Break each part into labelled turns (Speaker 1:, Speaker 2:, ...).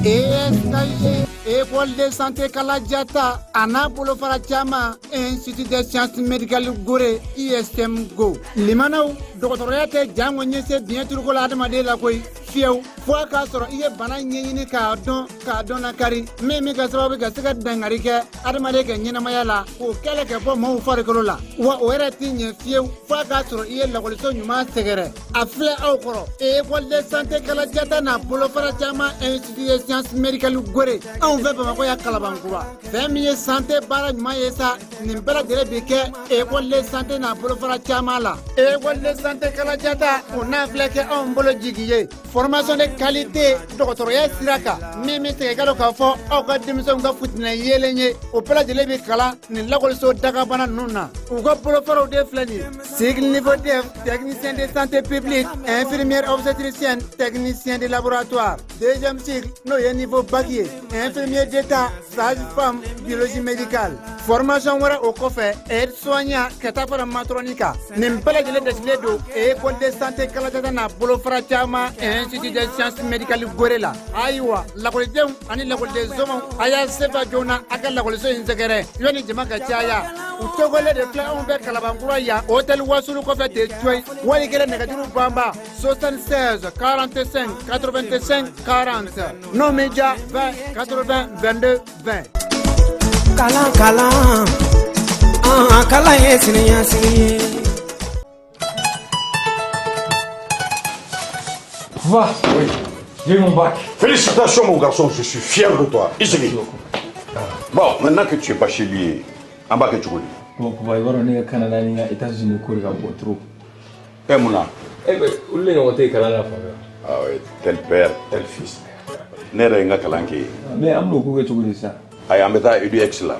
Speaker 1: ESKG, École de santé Kaladiata, Ana Bolofara Chama, Institut de sciences médicales Gore, ISM Go. Limano, Doctorate Jango Nyese, bien turcola Adamade la Koi, Fiau, Foaka Soro, Ie Bana Yen Kadona Kari, Meme Gasawa Gasaka Dangarika, Adamade Yena Mayala, O Kalaka Mo Faricolola, Wa Oeratin, Fiau, Foaka Soro, Ie la Colison Yuma Segere, Afle Okoro, École de santé Kaladiata, Na Bolofara Chama, Institut de sciences médicales Gore. On veut pas voir Kalabankura. 20 000 santé bara Mayesa, Nimbela de Beke, École de santé na Bolofara Chamala. École de santé Kaladiata, on a flecké en bolo jigiye. Formation de qualité, doctorat Siraka. Mimi Tegalo Kafo, Oka Dimson Gafutna Yelenye, Opera de Lebekala, Nilakolso Dagabana Nuna. Ugo Bolofaro de Flani. Sigle niveau de technicien de santé publique, infirmière obstétricienne, technicien de laboratoire. Deuxième cycle, no niveau baguier, infirmier d'état, sage-femme, biologie médicale. Formation au cofé, aide-soignant, catapara matronica. Nimbala de l'Edesledo, École de santé Kaladana, Bolofara Chama, Institut de sciences médicales Gorilla. Aïwa, la collection, Annie la collection, Aya Seva Jona, Aka la collection Inzagere, Yoni Jamaka Chaya. Utogole de Fla on veut Kalabanguraya, Hôtel Wasulu Cofé de Choi, Waligere Negatiru Bamba, 76 45 85 40. Non média 20 80 22 20.
Speaker 2: Kala kala yesini.
Speaker 3: Va, oui, j'ai mon bac.
Speaker 4: Félicitations mon garçon, je suis fier de toi. Ici. Bon, maintenant que tu es bachelier, en bas que tu connais.
Speaker 3: Bon, pour voir on est au Canada, aux États-Unis, au trop.
Speaker 4: Et Mouna.
Speaker 3: Eh bien, où est-ce qu'on est au Canada?
Speaker 4: Ah oui, tel père, tel fils. N'est-ce pas Kalanki?
Speaker 3: Mais à moi, pourquoi tu connais ça?
Speaker 4: Ah, en mettant EduX là.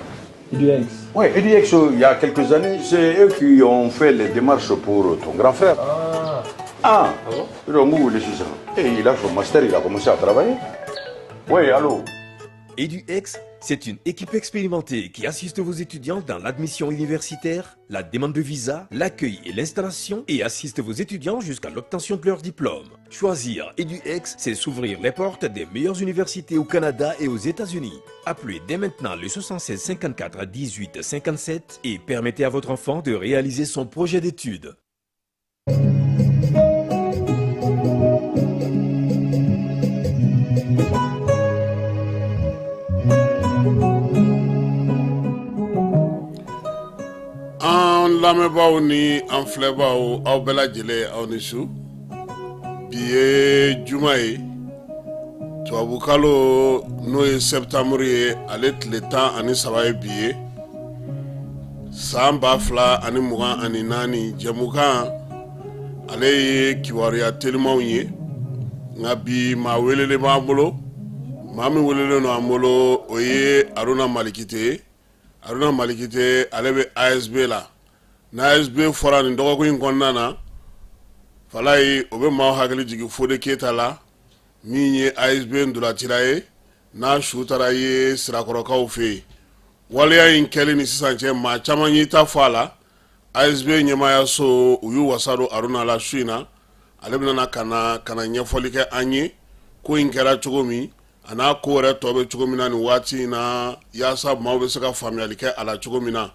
Speaker 3: EduX?
Speaker 4: Oui, EduX, il y a quelques années, c'est eux qui ont fait les démarches pour ton grand frère. Ah bon? Et il a son master, il a commencé à travailler. Oui, allô?
Speaker 5: EduX, c'est une équipe expérimentée qui assiste vos étudiants dans l'admission universitaire, la demande de visa, l'accueil et l'installation et assiste vos étudiants jusqu'à l'obtention de leur diplôme. Choisir EduX, c'est s'ouvrir les portes des meilleures universités au Canada et aux États-Unis. Appelez dès maintenant le 76 54 18 57 et permettez à votre enfant de réaliser son projet d'études.
Speaker 6: Lamɛnbaaw ni an filɛbaaw aw bɛɛ lajɛlen aw ni su bi ye juma ye tubabukalo n'o ye septembre ye ale tile 13 ye bi ye san 2024 jɛmukan ale ye kibaruya telimanw ye nka bi maa welelen b'an bolo maa min welelen no an bolo o ye Aruna Malikite ale bɛ ASB la na ASB fɔra nin dɔgɔkun in kɔnɔna na falayi o bɛ maaw hakili jigin Fode Keyita la min ye ASB ndolatira ye n'a su taara ye sirakɔrɔkaw fɛ yen waleya in kɛli ni sisan cɛ maa caman y'i ta fɔ a la ASB ɲɛmaayaso u y'u wasa don Aruna la su in na ale bɛna ka na ɲɛfɔli kɛ an ye ko in kɛra cogo min a n'a ko wɛrɛ tɔ bɛ cogo min na nin waati in na yaasa maaw bɛ se ka faamuyali kɛ a la cogo min na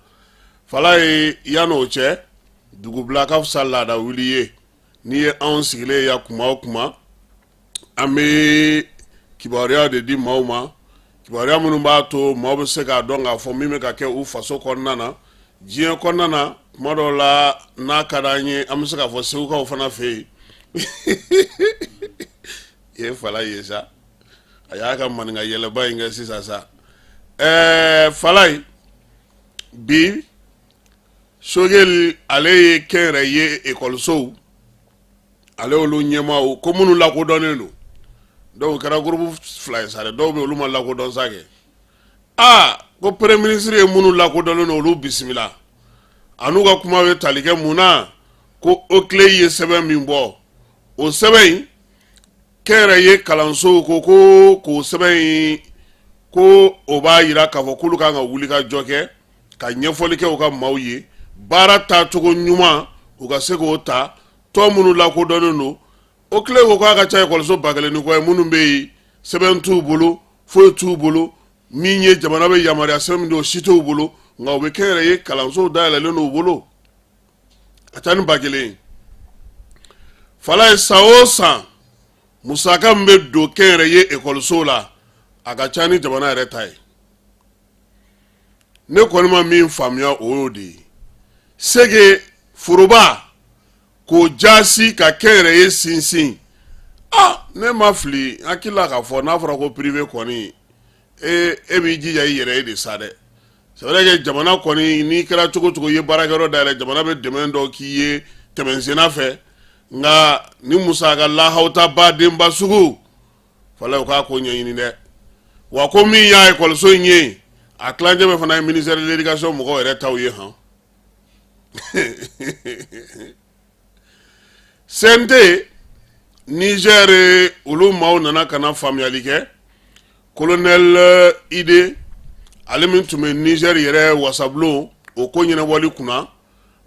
Speaker 6: falayi yan'o cɛ dugubila ka fisa laada wuli ye n'i ye anw sigilen ya kuma o kuma an bɛ kibaruya de di maaw ma kibaruya minnu b'a to maaw bɛ se k'a dɔn k'a fɔ min bɛ ka kɛ u faso kɔnɔna na diɲɛ kɔnɔna na kuma dɔw la n'a ka d'an ye an bɛ se k'a fɔ segukaw fana fɛ yen ye fala ye sa a y'a ka maninka yɛlɛba in kɛ sisan sa falayi bi Sogɛli ale ye kɛnyɛrɛ ye ekɔlisow ale olu ɲɛmaaw ko minnu lakodɔnnen don dɔw kɛra groupe 2 ye sa dɛ dɔw bɛ olu ma lakodɔn sa kɛ ko premier ministre ye minnu lakodɔnnen don olu bisimila a n'u ka kuma bɛ tali kɛ mun na ko OCLE ye sɛbɛn min bɔ o sɛbɛn in kɛnyɛrɛ ye kalansow ko k'o sɛbɛn in ko o b'a jira k'a fɔ k'olu kan ka wuli ka jɔ kɛ ka ɲɛfɔli kɛ u ka maaw ye baara tacogo ɲuman u ka se k'o ta tɔ minnu lakodɔnnen don OCLE ko k'a ka ca ekɔliso 1000 ni kɔ ye minnu bɛ yen sɛbɛn t'u bolo foyi t'u bolo min ye jamana bɛ yamaruya sɛbɛn min don si t'u bolo nka u bɛ kɛnyɛrɛ ye kalanso dayɛlɛlen n'u bolo a taa ni 1000 fala ye san o san musaka min bɛ don kɛnyɛrɛ ye ekɔliso la a ka ca ni jamana yɛrɛ ta ye ne kɔni ma min faamuya o y'o de ye sege foroba k'o jaasi ka kɛnyɛrɛ ye sinsin ne ma fili hakilila k'a fɔ n'a fɔra ko privé kɔni e b'i jija i yɛrɛ ye de sa dɛ c'est vrai que jamana kɔni n'i kɛra cogo cogo i ye baarakɛyɔrɔ dayɛlɛ jamana bɛ dɛmɛ dɔ k'i ye tɛmɛsenna fɛ nka ni musaka lahawta badenba sugu fala u k'a ko ɲɛɲini dɛ wa ko min y'a ekɔliso in ye a tilancɛ bɛ fana ye ministère de l'éducation mɔgɔw yɛrɛ taw ye han CNT Niger olu maaw nana kana faamuyali kɛ colonel Ide ale min tun bɛ Niger yɛrɛ wasabulon o ko ɲɛnabɔli kunna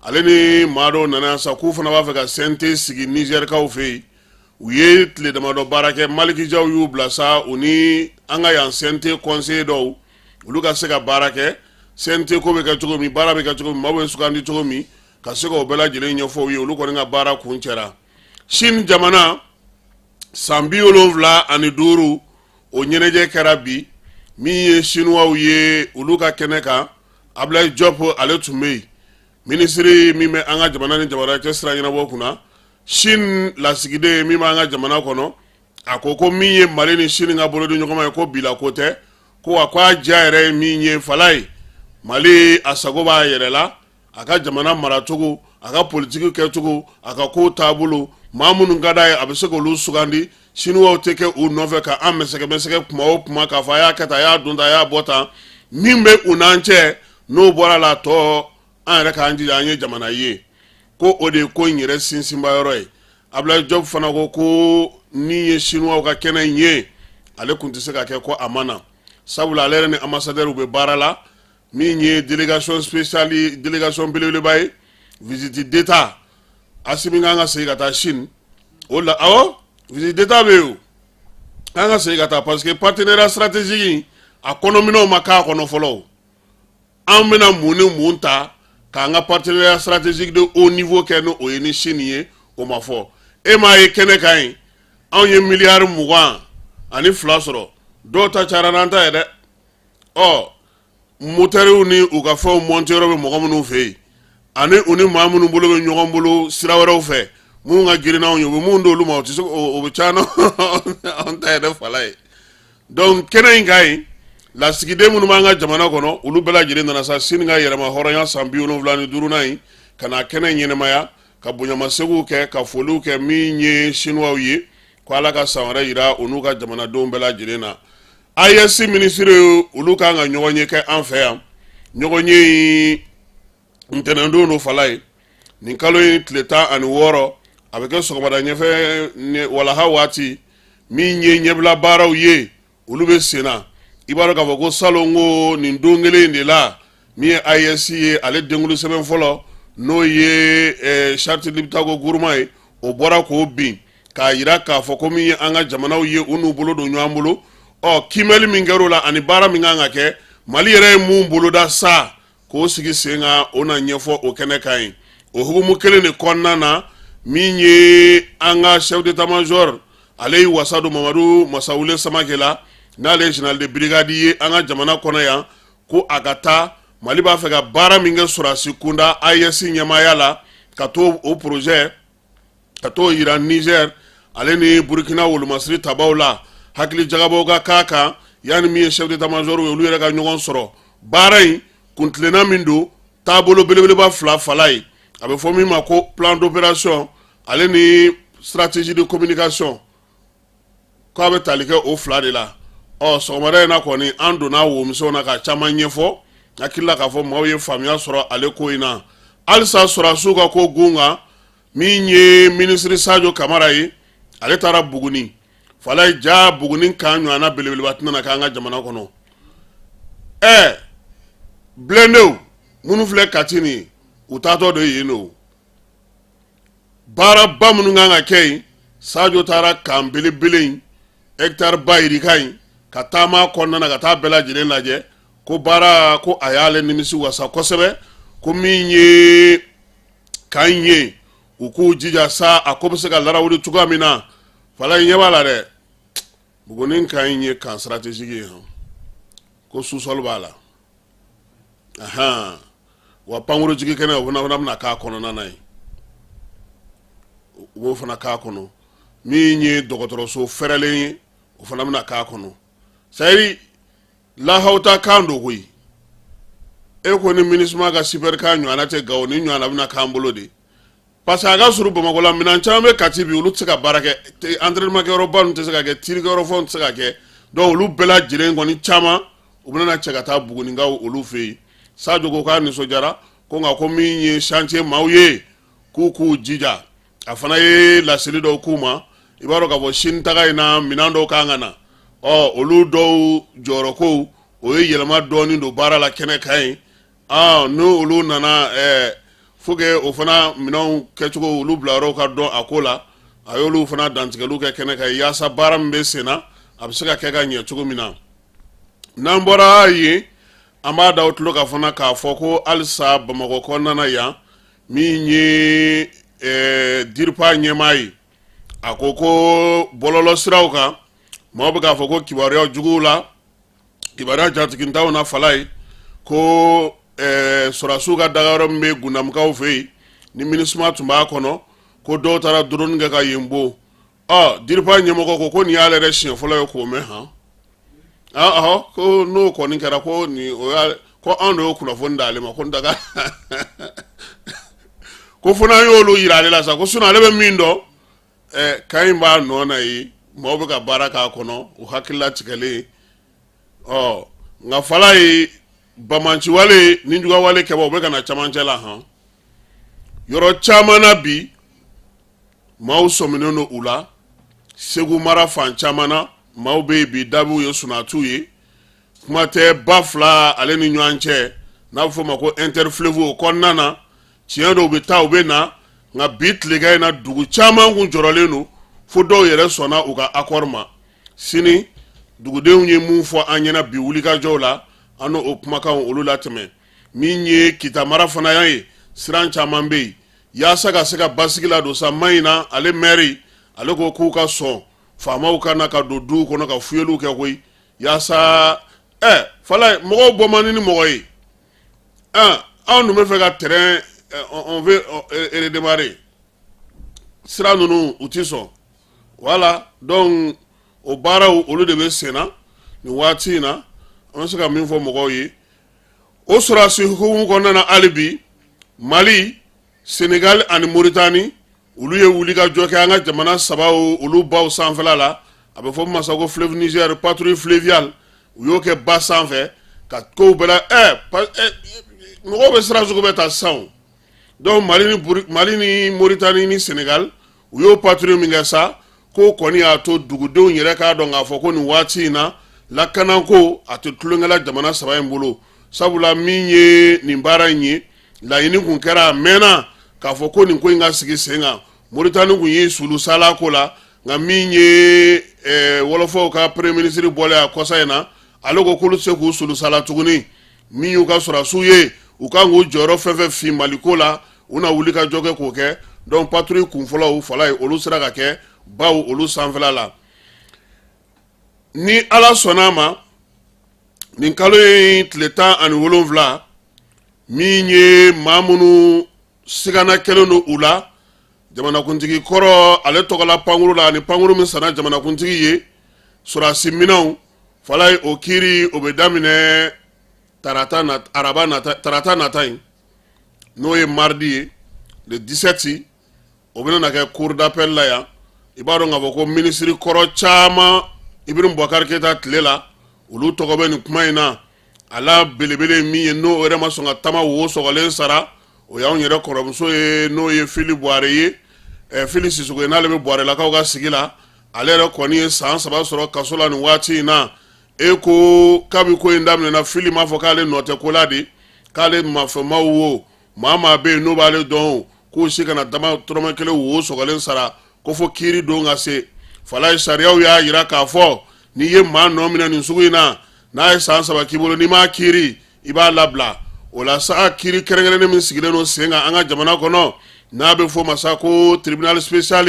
Speaker 6: ale ni maa dɔw nana sa k'u fana b'a fɛ ka CNT sigi Nigerkaw fɛ yen u ye tile damadɔ baara kɛ Malikijaw y'u bila sa u ni an ka yan CNT conseiller dɔw olu ka se ka baara kɛ CNT ko bɛ kɛ cogo min baara bɛ kɛ cogo min maaw bɛ sugandi cogo min ka se k'o bɛɛ lajɛlen ɲɛfɔ u ye olu kɔni ka baara kun cɛra Chine jamana san 75 o ɲɛnajɛ kɛra bi min ye Chinois ye olu ka kɛnɛ kan Ablaye Diop ale tun bɛ yen ministre min bɛ an ka jamana ni jamana cɛ sira ɲɛnabɔ kunna Chine lasigiden min bɛ an ka jamana kɔnɔ a ko ko min ye Mali ni Chine ka bolo di ɲɔgɔn ma ye ko bila ko tɛ ko a ko a diya yɛrɛ ye min ye fala ye Mali a sago b'a yɛrɛ la a ka jamana maracogo a ka politiki kɛcogo a ka ko taabolo maa minnu ka d'a ye a bɛ se k'olu sugandi Chinois tɛ kɛ u nɔfɛ ka an mɛsɛgɛ kuma o kuma k'a fɔ a y'a kɛ tan a y'a dun tan a y'a bɔ tan min bɛ u n'an cɛ n'o bɔra la tɔ an yɛrɛ k'an jija an ye jamana ye ko o de ye ko in yɛrɛ sinsinba yɔrɔ ye Ablaye Diop fana ko ni ye Chinois ka kɛnɛ in ye ale kun tɛ se ka kɛ ko a ma na sabula ale yɛrɛ ni ambassadeur bɛ baara la min ye délégation spéciale délégation belebeleba ye visite d'état Asimi kan ka segin ka taa Chine o la awɔ visite d'état bɛ yen an ka segin ka taa parce que partenariat stratégique a kɔnɔminɛw ma k'a kɔnɔ fɔlɔ an bɛna mun ni mun ta k'an ka partenariat stratégique de haut niveau kɛ ni o ye ni Chine ye o ma fɔ e m'a ye kɛnɛ kan ye anw ye miliyari 22 sɔrɔ dɔw ta cayara n'an ta ye dɛ motɛriw ni u ka fɛnw monter yɔrɔ bɛ mɔgɔ minnu fɛ yen ani u ni maa minnu bolo bɛ ɲɔgɔn bolo sira wɛrɛw fɛ minnu ka girin n'anw ye u bɛ mun d'olu ma o tɛ se o bɛ caya n'anw ta yɛrɛ fala ye donc kɛnɛ in ka ɲi lasigiden minnu b'an ka jamana kɔnɔ olu bɛɛ lajɛlen nana sa Sini ka yɛlɛma hɔrɔnya san 75 in ka na kɛnɛ in ɲɛnɛmaya ka bonyamasegin kɛ ka foliw kɛ min ye Chinois ye ko Ala ka san wɛrɛ yira u n'u ka jamanadenw bɛɛ lajɛlen na AES ministre olu kan ka ɲɔgɔn ye kɛ an fɛ yan ɲɔgɔn ye ntɛnɛndon do fala ye nin kalo in tile 16 a bɛ kɛ sɔgɔmada ɲɛfɛ walaha waati min ye ɲɛbila baaraw ye olu bɛ senna i b'a dɔn k'a fɔ ko salon ko nin don kelen de la min ye AES ye ale denkulu sɛbɛn fɔlɔ n'o ye charte libitago guruma ye o bɔra k'o bin k'a yira k'a fɔ ko min ye an ka jamanaw ye u n'u bolo don ɲɔgɔn bolo kimɛli min kɛr'o la ani baara min kan ka kɛ Mali yɛrɛ ye mun boloda sa k'o sigi sen kan o na ɲɛfɔ o kɛnɛ kan ye o hukumu kelen de kɔnɔna na min ye an ka chef d'état-major ale ye wasa don Mamadu Masawule Samake la n'ale général de brigade ye an ka jamana kɔnɔ yan ko a ka taa Mali b'a fɛ ka baara min kɛ sɔrɔdasi kunda AES ɲɛmaaya la ka to o projet ka to yira Niger ale ni Burkina wolomasiri tabaw la hakili jagabaw ka k'a kan yanni min ye chef d'état-major ye olu yɛrɛ ka ɲɔgɔn sɔrɔ baara in kuntilenna min don taabolo belebeleba fila fala ye a bɛ fɔ min ma ko plan d'opération ale ni stratégie de communication k'a bɛ tali kɛ o fila de la sɔgɔmada in na kɔni an donna womisɛnw na ka caman ɲɛfɔ hakilila k'a fɔ maaw ye faamuya sɔrɔ ale ko in na halisa sɔrɔdasiw ka ko gun kan min ye ministre Sadio Kamara ye ale taara Buguni fala ye ja Buguni kan ɲɔgɔnna belebeleba tɛna na k'an ka jamana kɔnɔ bilendenw minnu filɛ Kati nin u taatɔ de yen o baaraba minnu kan ka kɛ yen Sadio taara kan belebele in hectare bayiri kaɲi ka taama kɔnɔna ka taa bɛɛ lajɛlen lajɛ ko baara ko a y'ale nimisi wasa kosɛbɛ ko min ye kan ye u k'u jija sa a ko bɛ se ka larawuli cogoya min na fala ɲɛ b'a la dɛ Buguni kan ye kan stratégique ye ko sous-sol b'a la wa pankuru jigi kɛnɛ o fana bɛna k'a kɔnɔna na ye u b'o fana k'a kɔnɔ min ye dɔgɔtɔrɔso fɛrɛlen ye o fana bɛna k'a kɔnɔ sayiri lahawta kan do koyi e ko ni MINUSMA ka super kan ɲɔgɔnna tɛ Gawo ni ɲɔgɔnna bɛna k'an bolo de parce que a ka surun Bamakɔ la minɛn caman bɛ Kati bi olu tɛ se ka baara kɛ entraînement kɛyɔrɔba ninnu tɛ se ka kɛ tirikɛyɔrɔfɛnw tɛ se ka kɛ donc olu bɛɛ lajɛlen kɔni caman u bɛna cɛ ka taa Bugunikaw olu fɛ yen Sadio ko k'a nisɔndiyara ko nka ko min ye chantier maaw ye k'u jija a fana ye laseli dɔw k'u ma i b'a dɔn k'a fɔ sini taga in na minɛn dɔw kan ka na olu dɔw jɔyɔrɔ ko o ye yɛlɛma dɔɔni don baara la kɛnɛ kan ye n'o olu nana faut que o fana minɛnw kɛcogo olu bila yɔrɔ ka dɔn a ko la a y'olu fana dantigɛliw kɛ kɛnɛ kan yaasa baara min bɛ sen na a bɛ se ka kɛ ka ɲɛ cogo min na n'an bɔra yen an b'a da o tulo ka fana k'a fɔ ko halisa Bamakɔ kɔnɔna na yan min ye DIRPA ɲɛmaa ye a ko ko bɔlɔlɔ siraw kan maaw bɛ k'a fɔ ko kibaruya juguw la kibaruya jatigintaw na fala ye ko sɔrɔdasiw ka dagayɔrɔ min bɛ Gundamukaw fɛ yen ni MINUSMA tun b'a kɔnɔ ko dɔw taara drone kɛ ka yen bon DIRPA ɲɛmɔgɔ ko nin y'ale yɛrɛ siɲɛ fɔlɔ ye k'o mɛn ko n'o kɔni kɛra ko nin o y'a ko anw de y'o kunnafoni d'ale ma ko n daga ko fana an y'olu yira ale la sa ko sinon ale bɛ min dɔn kan in b'a nɔ na ye maaw bɛ ka baara k'a kɔnɔ u hakilila tigɛlen nka fala ye bamanciwale ni juguwale kɛbɔ u bɛ ka na camancɛ la yɔrɔ caman na bi maaw sɔminen don u la Segu mara fan caman na maaw bɛ yen bi dabiw ye sunatiw ye kuma tɛ ba fila ale ni ɲɔgɔn cɛ n'a bɛ fɔ o ma ko interfleuve o kɔnɔna na tiɲɛ dɔw bɛ taa u bɛ na nka bi tilegan in na dugu caman kun jɔrɔlen don fo dɔw yɛrɛ sɔnna u ka accord ma sini dugudenw ye mun fɔ an ɲɛna bi wulikajɔw la an n'o kumakanw olu latɛmɛ min ye Kita mara fana ye siran caman bɛ yen yaasa ka se ka basigi la don sa maɲi na ale maire ale ko k'u ka sɔn faamaw ka na ka don duw kɔnɔ ka fuyeliw kɛ koyi yaasa fala mɔgɔw bɔ man di ni mɔgɔ ye anw dun bɛ fɛ ka terrain on veut redémarrer sira ninnu u ti sɔn voilà donc o baaraw olu de bɛ sen na nin waati in na an bɛ se ka min fɔ mɔgɔw ye o sɔrɔdasi hukumu kɔnɔna na hali bi Mali Sénégal ani Mauritanie olu ye wulikajɔ kɛ an ka jamana sabaw olu baw sanfɛla la a bɛ fɔ masa ko fleuve Niger patrouille fluviale u y'o kɛ ba sanfɛ ka kow bɛɛ la mɔgɔw bɛ sira sugu bɛɛ ta sisan donc Mali ni Mauritanie ni Sénégal u y'o patrouille min kɛ sa ko kɔni y'a to dugudenw yɛrɛ k'a dɔn k'a fɔ ko nin waati in na lakanako a tɛ tulonkɛla jamana saba in bolo sabula min ye nin baara in ye laɲini kun kɛra a mɛnna k'a fɔ ko nin ko in ka sigi sen kan Mauritanie kun ye sulu sala ko la nka min ye wɔlɔfɔw ka premier ministre bɔlen a kɔsa in na ale ko k'olu tɛ se k'u sulu sala tuguni min y'u ka sɔrɔdasiw ye u kan k'u jɔyɔrɔ fɛn fɛn fin Maliko la u na wuli ka jɔ kɛ k'o kɛ donc patrouille kunfɔlɔw fala ye olu sera ka kɛ baw olu sanfɛla la ni Ala sɔnna a ma nin kalo ye tile 17 min ye maa minnu sigana kɛlen don u la jamanakuntigi kɔrɔ ale tɔgɔla pankuru la ani pankuru min sanna jamanakuntigi ye sɔrɔdasi minɛnw fala ye o kiiri o bɛ daminɛ tarata nata in n'o ye mardi ye le 17 o bɛna na kɛ cour d'appel la yan i b'a dɔn k'a fɔ ko minisiri kɔrɔ caman Ibrahim Boubacar Keita tile la olu tɔgɔ bɛ nin kuma in na a la belebele min ye n'o yɛrɛ ma sɔn ka taama wo sɔgɔlen sara o y'anw yɛrɛ kɔrɔmuso ye n'o ye Fili Buhare ye Fili Sisoko ye n'ale bɛ Buharelakaw ka sigi la ale yɛrɛ kɔni ye san 3 sɔrɔ kaso la nin waati in na ko kabi ko in daminɛna Fili m'a fɔ k'ale nɔ tɛ ko la de k'ale mafɛnmaw wo maa bɛ yen n'o b'ale dɔn k'o si kana dama tɔrɔmɛ kelen wo sɔgɔlen sara ko fo kiiri don ka se fala sariyaw y'a yira k'a fɔ n'i ye maa nɔ minɛ nin sugu in na n'a ye san 3 k'i bolo n'i m'a kiiri i b'a labila o la sa kiiri kɛrɛnkɛrɛnnen min sigilen don sen kan an ka jamana kɔnɔ n'a bɛ fɔ ma sa ko tribunal spécial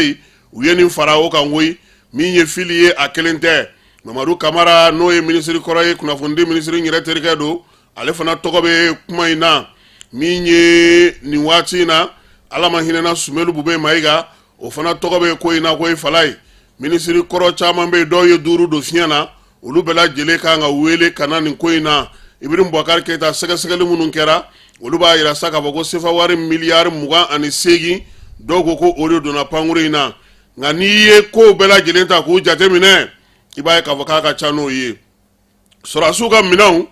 Speaker 6: u ye nin fara o kan koyi min ye fili ye a kelen tɛ Mamadou Kamara n'o ye ministre kɔrɔ ye kunnafonidi ministre yɛrɛ terikɛ don ale fana tɔgɔ bɛ kuma in na min ye nin waati in na ala ma hinɛna Sumelu Bube Mayiga o fana tɔgɔ bɛ ko in na ko fala ye ministre kɔrɔ caman bɛ dɔw ye 5 don fiɲɛ na olu bɛɛ lajɛlen kan ka wele ka na nin ko in na Ibrahim Boubacar Keita sɛgɛsɛgɛli minnu kɛra olu b'a yira sa k'a fɔ ko sefa wari miliyari 28 dɔw ko ko o de donna pankuru in na nka n'i ye ko bɛɛ lajɛlen ta k'u jateminɛ i b'a ye k'a fɔ k'a ka ca n'o ye sɔrɔdasiw ka minɛnw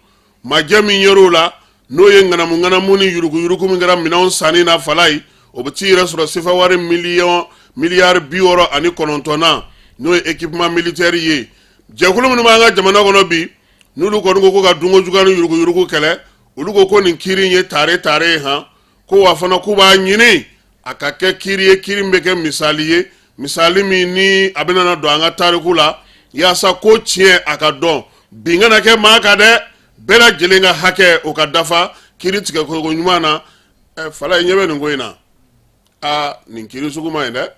Speaker 6: majɛ min yer'o la n'o ye ŋanamu ni yuruguyurugu min kɛra minɛnw sanni na fala ye o bɛ t'i yɛrɛ sɔrɔ sefa wari miliyari 69 na n'o ye équipement militaire ye jɛkulu minnu b'an ka jamana kɔnɔ bi n'olu kɔni ko ka dungo jugu ni yuruguyurugu kɛlɛ olu ko nin kiiri ye tare han ko wa fana k'u b'a ɲini a ka kɛ kiiri ye kiiri min bɛ kɛ misali ye misali min ni a bɛna don an ka tariku la yaasa ko tiɲɛ a ka dɔn bin kana kɛ maa kan dɛ bɛɛ lajɛlen ka hakɛ o ka dafa kiiri tigɛ ko ɲuman na fala ɲɛ bɛ nin ko in na nin kiiri sugu ma ɲi dɛ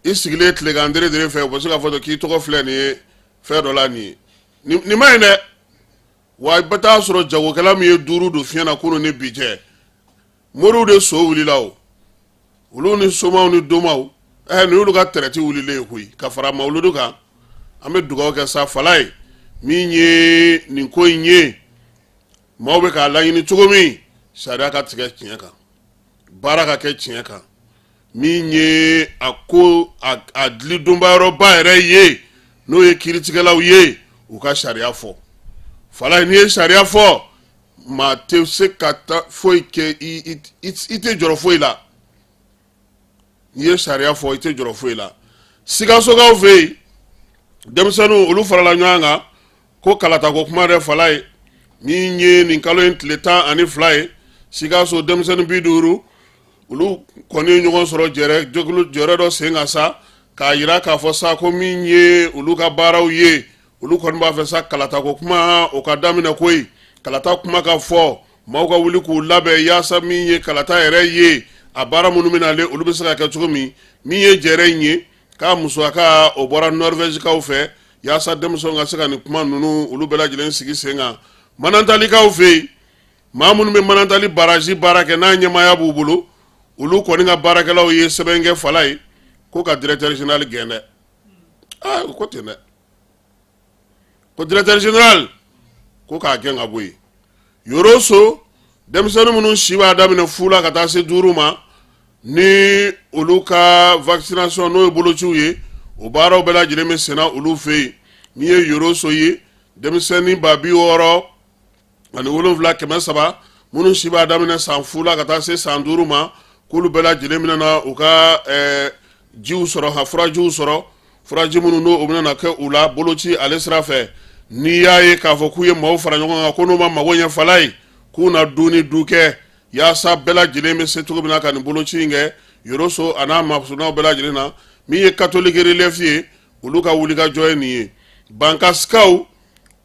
Speaker 6: i sigilen tilegan dere fɛ u bɛ se k'a fɔ k'i tɔgɔ filɛ nin ye fɛn dɔ la nin ma ɲi dɛ wa i bɛ taa sɔrɔ jagokɛla min ye 5 don fiɲɛ na kunun ni bi cɛ moriw de so wulila o olu ni somaw ni domaw ni olu ka traite wulilen ye koyi ka fara Mawuludu kan an bɛ dugawu kɛ sa fala ye min ye nin ko in ye maaw bɛ k'a laɲini cogo min sariya ka tigɛ tiɲɛ kan baara ka kɛ tiɲɛ kan min ye a ko a dili donbayɔrɔba yɛrɛ ye n'o ye kiiritigɛlaw ye u ka sariya fɔ fala n'i ye sariya fɔ maa tɛ se ka foyi kɛ i tɛ jɔrɔ foyi la n'i ye sariya fɔ i tɛ jɔrɔ foyi la Sikasokaw fɛ yen denmisɛnninw olu farala ɲɔgɔn kan ko kalatako kuma dɛ fala ye min ye nin kalo in tile 12 ye Sikaso denmisɛnnin 50 olu kɔni ye ɲɔgɔn sɔrɔ jɔrɛ dɔ sen kan sa k'a yira k'a fɔ sa ko min ye olu ka baaraw ye olu kɔni b'a fɛ sa kalatako kuma o ka daminɛ koyi kalata kuma ka fɔ maaw ka wuli k'u labɛn yaasa min ye kalata yɛrɛ ye a baara minnu bɛ nalen olu bɛ se ka kɛ cogo min ye jɛrɛ in ye k'a musoya o bɔra Norvège-kaw fɛ yaasa denmisɛnw ka se ka nin kuma ninnu olu bɛɛ lajɛlen sigi sen kan Manantalikaw fɛ yen maa minnu bɛ Manantali baraji baara kɛ n'a ɲɛmaaya b'u bolo olu kɔni ka baarakɛlaw ye sɛbɛn kɛ fala ye ko ka directeur général gɛn dɛ o ko ten dɛ ko directeur général ko k'a gɛn ka bɔ yen Yoroso denmisɛnnin minnu si b'a daminɛ fu la ka taa se 5 ma ni olu ka vaccination n'o ye bolociw ye o baaraw bɛɛ lajɛlen bɛ senna olu fɛ yen min ye Yoroso ye denmisɛnnin 60 ani 700 minnu si b'a daminɛ san fu la ka taa se san 5 ma k'olu bɛɛ lajɛlen bɛna u ka jiw sɔrɔ ka furajiw sɔrɔ furaji minnu n'o bɛna kɛ u la boloci ale sira fɛ n'i y'a ye k'a fɔ k'u ye maaw fara ɲɔgɔn kan ko n'u ma mago ɲɛ fala ye k'u na du ni du kɛ yaasa bɛɛ lajɛlen bɛ se cogo min na ka nin boloci in kɛ Yoroso a n'a masunaw bɛɛ lajɛlen na min ye catholique relève ye olu ka wulikajɔ ye nin ye Bankasikaw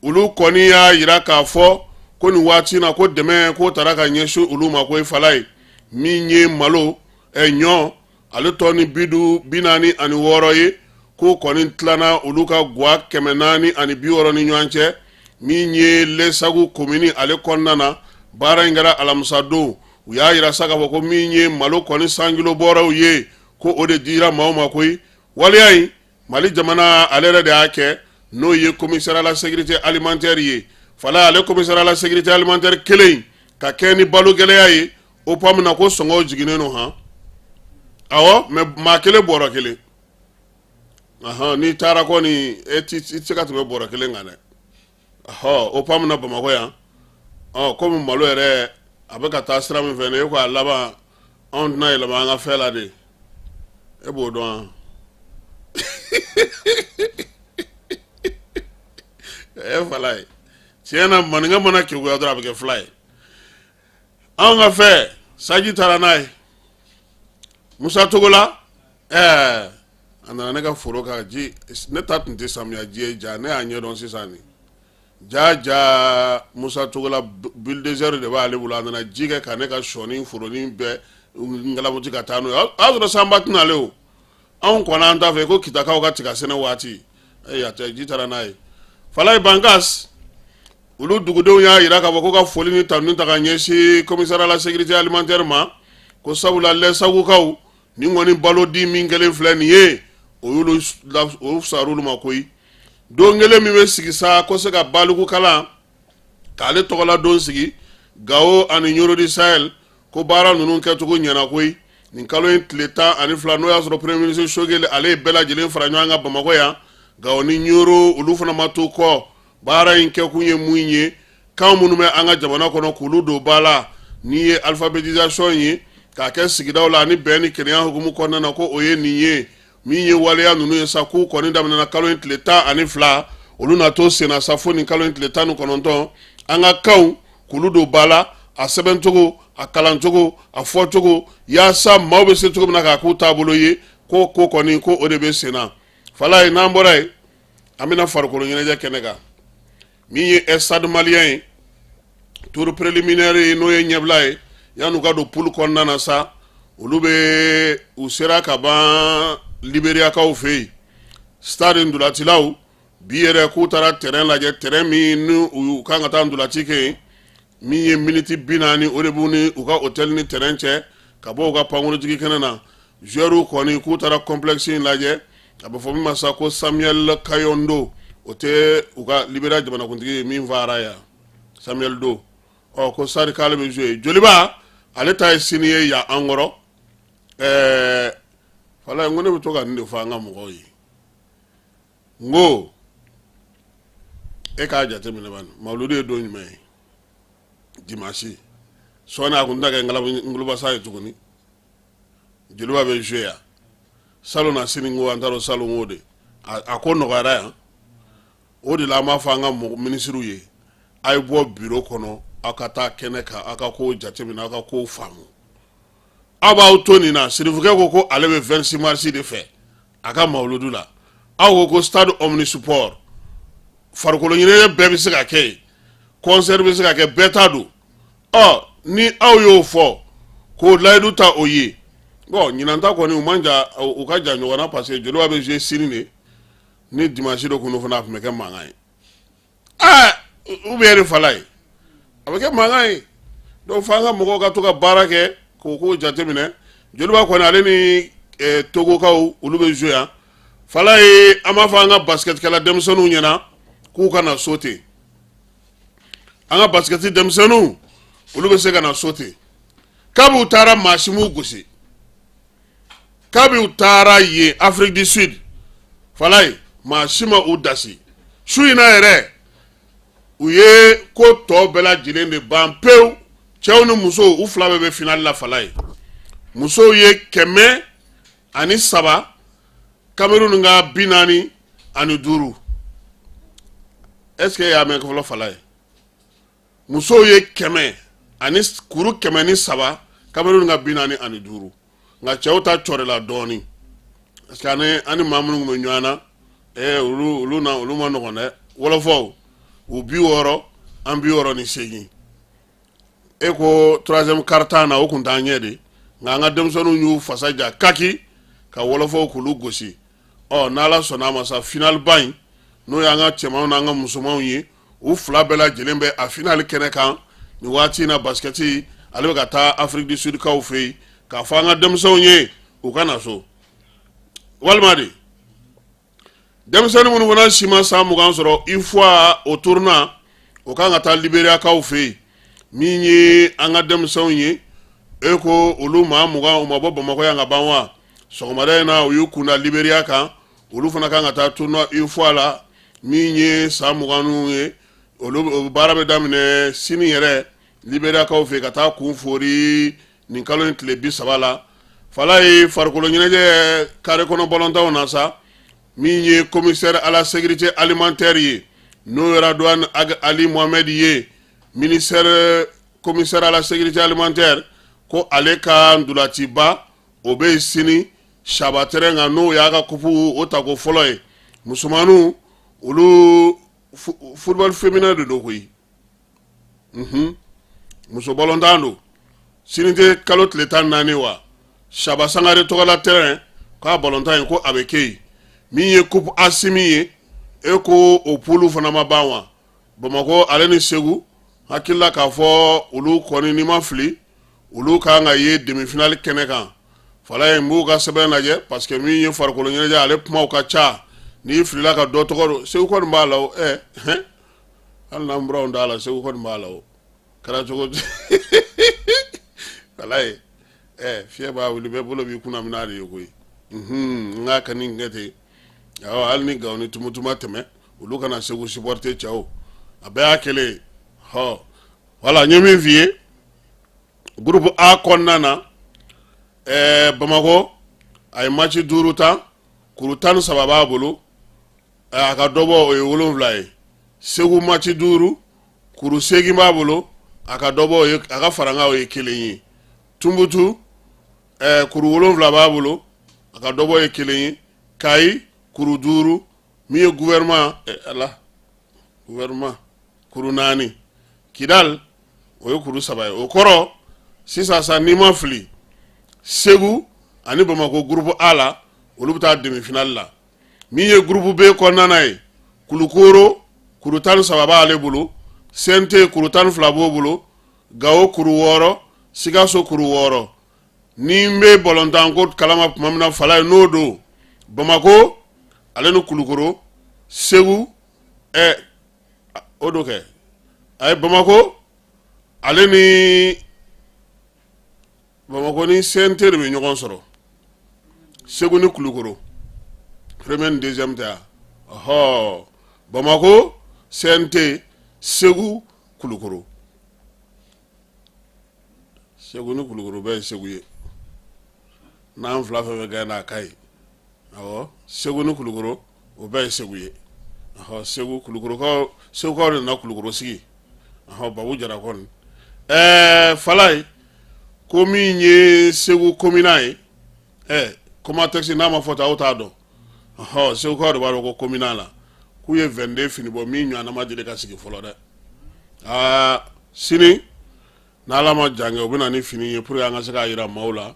Speaker 6: olu kɔni y'a yira k'a fɔ ko nin waati na ko dɛmɛ k'o taara ka ɲɛsin olu ma ko ye fala ye min ye malo ɲɔ ale tɔ ni 46 ye ko kɔni tilana olu ka guwa 460 ni ɲɔgɔn cɛ min ye Lesagu commune ale kɔnɔna na baara in kɛra alamisa don u y'a yira sa k'a fɔ ko min ye malo kɔni 100 kilo bɔraw ye ko o de dira maaw ma koyi waleya in Mali jamana ale yɛrɛ de y'a kɛ n'o ye commissaire à la sécurité alimentaire ye fala ale commissaire à la sécurité alimentaire kelen ka kɛ ni balo gɛlɛya ye o pam na ko sɔngɔw jiginnen no han awɔ mais maa kelen bɔra kelen n'i taara kɔni i tɛ se ka tɛmɛ bɔra kelen kan dɛ o pam na Bamakɔ yan komi malo yɛrɛ a bɛ ka taa sira min fɛ e ko a laban anw tɛna yɛlɛma an ka fɛn la de e b'o dɔn fala ye tiɲɛ na maninka mana keguya dɔrɔn a bɛ kɛ fila ye anw ka fɛ saji taara n'a ye Musa Togola a nana ne ka foro ka ji ne ta tun tɛ samiya ji ja ne y'a ɲɛdɔn sisan ni ja Musa Togola bulldozer de b'ale bolo a nana ji kɛ ka ne ka sɔni foronin bɛɛ ngalamuti ka taa n'o ye a y'a sɔrɔ sanba tɛn'ale o anw kɔnna an ta fɛ ko kitakaw ka tiga sɛnɛ waati a tɛ ji taara n'a ye Falaye Bangas olu dugudenw y'a jira k'a fɔ ko ka foli ni tanuni ta ka ɲɛsin commissariat à la sécurité alimentaire ma ko sabula lɛsagukaw ni kɔni balo di min kɛlen filɛ nin ye o fisar'olu olu ma koyi don kelen min bɛ sigi sa ko se ka baliku kalan k'ale tɔgɔla don sigi Gao ani Yorodi Sahel ko baara ninnu kɛcogo ɲɛna koyi nin kalo in tile 12 n'o y'a sɔrɔ premier ministre Shogeli ale ye bɛɛ lajɛlen fara ɲɔgɔn kan Bamakɔ yan Gao ni Yoro olu fana ma to kɔ baara in kɛkun ye mun ye kan minnu bɛ an ka jamana kɔnɔ k'olu don ba la ni ye alphabétisation ye k'a kɛ sigidaw la ani bɛn ni kelenya hukumu kɔnɔna na ko o ye nin ye min ye waleya ninnu ye sa k'u kɔni daminɛna kalo in tile 12 olu na to senna sa fo nin kalo in tile 19 an ka kanw k'olu don ba la a sɛbɛn cogo a kalan cogo a fɔ cogo yaasa maaw bɛ se cogo min na k'a k'u taabolo ye ko kɔni ko o de bɛ senna Falaye n'an bɔra yen an bɛna farikolo ɲɛnajɛ kɛnɛ kan min ye stade malien ye tour préliminaire ye n'o ye ɲɛbila ye yan'u ka don poule kɔnɔna na sa olu bɛ u sera ka ban Liberiakaw fɛ yen stade ndolatilaw bi yɛrɛ k'u taara terrain lajɛ terrain min ni u kan ka taa ndolati kɛ yen min ye miniti 40 o de b'u ni u ka hôtel ni terrain cɛ ka bɔ u ka pankurutigi kɛnɛ na joueurs kɔni k'u taara complexe in lajɛ a bɛ fɔ min ma sa ko Samuel Kayondo o tɛ u ka Liberia jamanakuntigi ye min fara yan Samuel Do ko sari k'ale bɛ jouer Joliba ale ta ye sini ye yan an kɔrɔ Falaye ngo ne bɛ to ka nin de fɔ an ka mɔgɔw ye ngo e k'a jateminɛ bani Mawuludi ye don jumɛn ye dimanche sɔɔni a kun tɛ kɛ Ngolobasa ye tuguni Joliba bɛ jouer yan salon na sini ngo an taara salon ngo de a ko nɔgɔyara yan o de la an b'a fɔ an ka ministre ye a ye bɔ bureau kɔnɔ aw ka taa kɛnɛ kan aw ka kow jateminɛ aw ka kow faamu aw b'aw to nin na sirifukɛ ko ale bɛ 26 mars de fɛ a ka Mawuludu la aw ko stade omnisport farikolo ɲɛnajɛ bɛɛ bɛ se ka kɛ yen concert bɛ se ka kɛ bɛɛ ta don ni aw y'o fɔ k'o layidu ta o ye bon ɲinan ta kɔni u man jan u ka jan ɲɔgɔn na parce que Joliba bɛ jouer sini de ni dimanche do kunu fana a tun bɛ kɛ mankan ye u bɛ yɛrɛ Falaye a bɛ kɛ mankan ye donc f'an ka mɔgɔw ka to ka baara kɛ k'o ko jateminɛ Joliba kɔni ale ni Togokaw olu bɛ jouer yan Falaye an b'a fɔ an ka basketkɛla denmisɛnninw ɲɛna k'u kana sauter an ka basketi denmisɛnninw olu bɛ se ka na sauter kabi u taara maasimuw gosi kabi u taara yen Afrique du Sud Falaye maasi ma u dasi su in na yɛrɛ u ye ko tɔ bɛɛ lajɛlen de ban pewu cɛw ni musow u fila bɛɛ bɛ finale la Falaye musow ye 103 Cameroun ka 45 est-ce que y'a mɛn fɔlɔ Falaye musow ye 100 ani kuru 103 Cameroun ka 45 nka cɛw ta cɔrɔla dɔɔni parce que ani maa minnu bɛ ɲɔgɔn na olu ma nɔgɔn dɛ wɔlɔfɔw u 60 an 68 e ko 3e quart-temps na o kun t'an ɲɛ de nka an ka denmisɛnninw y'u fasa ja kaki ka wɔlɔfɔw k'olu gosi n'Ala sɔnna a ma sa final ba in n'o y'an ka cɛmanw n'an ka musomanw ye u fila bɛɛ lajɛlen bɛ a final kɛnɛ kan nin waati in na basketi ale bɛ ka taa Afrique du Sud kaw fɛ yen k'a fɔ an ka denmisɛnw ye u ka na so walima de denmisɛnnin minnu fana si ma san 20 sɔrɔ une fois au tournant o kan ka taa Liberiakaw fɛ yen min ye an ka denmisɛnw ye e ko olu maa 20 u ma bɔ Bamakɔ yan ka ban wa sɔgɔmada in na u y'u kunda Liberia kan olu fana kan ka taa tournoi une fois la min ye san 20 ye olu baara bɛ daminɛ sini yɛrɛ Liberiakaw fɛ ka taa kun fori nin kalo in tile 30 la Falaye farikolo ɲɛnajɛ carré kɔnɔ bɔlɔntaw na sa min ye commissaire à la sécurité alimentaire ye n'o ye Radouane Ali Mohamed ye ministère commissaire à la sécurité alimentaire ko ale ka ndolatiba o bɛ sini Shaba terrain nga n'o y'a ka kupu o ta ko fɔlɔ ye musomanniw olu football féminin de don koyi muso ballontan don sini tɛ kalo tile 14 wa Shaba Sangare tɔgɔla terrain k'a ballontan ye ko a bɛ kɛ yen min ye coupe Asimi ye e ko o poulu fana ma ban wa Bamako ale ni Segu hakilila k'a fɔ olu kɔni ni ma fili olu kan ka ye demi-finale kɛnɛ kan fala ye m'u ka sɛbɛn lajɛ parce que min ye farikolo ɲɛnajɛ ale kumaw ka ca n'i filila ka dɔ tɔgɔ don Segu kɔni b'a la o hali n'an buraw t'a la Segu kɔni b'a la o kɛra cogo fala ye fiɲɛ b'a wuli bɛɛ bolo b'i kunna min'a de ye koyi n k'a ka nin kɛ ten awɔ hali ni Gawo ni Tumutuma tɛmɛ olu kana Segu supporter cɛw a bɛɛ y'a kelen ye voilà n ye min f'i ye groupe A kɔnɔna na Bamako a ye match 5 ta kuru 13 b'a bolo a ka dɔ bɔ o ye 7 ye Segu match 5 kuru 8 b'a bolo a ka dɔ bɔ o ye a ka faranga o ye 1 ye Tumbutu kuru 7 b'a bolo a ka dɔ bɔ o ye 1 ye Kayi kuru 5 min ye gouvernement kuru 4 Kidal o ye kuru 3 ye o kɔrɔ sisan sa n'i ma fili Segu ani Bamako groupe A la olu bɛ taa demi-finale la min ye groupe B kɔnɔna ye Kulukoro kuru 13 b'ale bolo CNT kuru 12 b'o bolo Gawo kuru 6 Sikaso kuru 6 ni n bɛ ballontan ko kalama tuma min na fala ye n'o don Bamako ale ni Kulukoro Segu o do kɛ a ye Bamako ale ni CNT de bɛ ɲɔgɔn sɔrɔ Segu ni Kulukoro premier ni deuxième tɛ Bamako CNT Segu Kulukoro Segu ni Kulukoro bɛɛ ye Segu ye n'an fila fɛn fɛn kɛ n'a ka ye Segu ni Kulukoro o bɛɛ ye Segu ye Segu Kulukurokaw Segukaw de nana Kulukoro sigi Babu Jara kɔni fala ye ko min ye Segu komina ye comment texte n'a ma fɔ ta aw t'a dɔn Segukaw de b'a dɔn ko komina la k'u ye 22 fini bɔ min ɲɔgɔnna ma deli ka sigi fɔlɔ dɛ sini n'Ala ma jan kɛ u bɛ na ni fini ye pour que an ka se k'a jira maaw la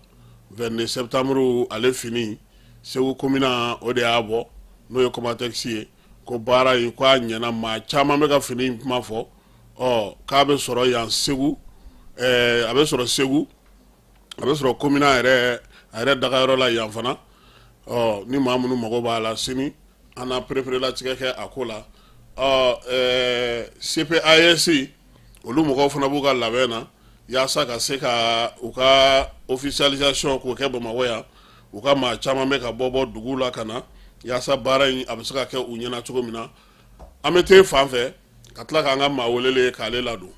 Speaker 6: 22 septembre ale fini Segu komina o de y'a bɔ n'o ye comment texte ye ko baara in ko a ɲɛna maa caman bɛ ka fini in kuma fɔ k'a bɛ sɔrɔ yan Segu a bɛ sɔrɔ Segu a bɛ sɔrɔ komina yɛrɛ a yɛrɛ dagayɔrɔ la yan fana ni maa minnu mago b'a la sini an na perepere-latigɛ kɛ a ko la CPAS olu mɔgɔw fana b'u ka labɛn na yaasa ka se ka u ka officialisation k'o kɛ Bamakɔ yan u ka maa caman bɛ ka bɔ dugu la ka na yaasa baara in a bɛ se ka kɛ u ɲɛna cogo min na an bɛ t'e fan fɛ ka tila k'an ka maa welele k'ale ladon.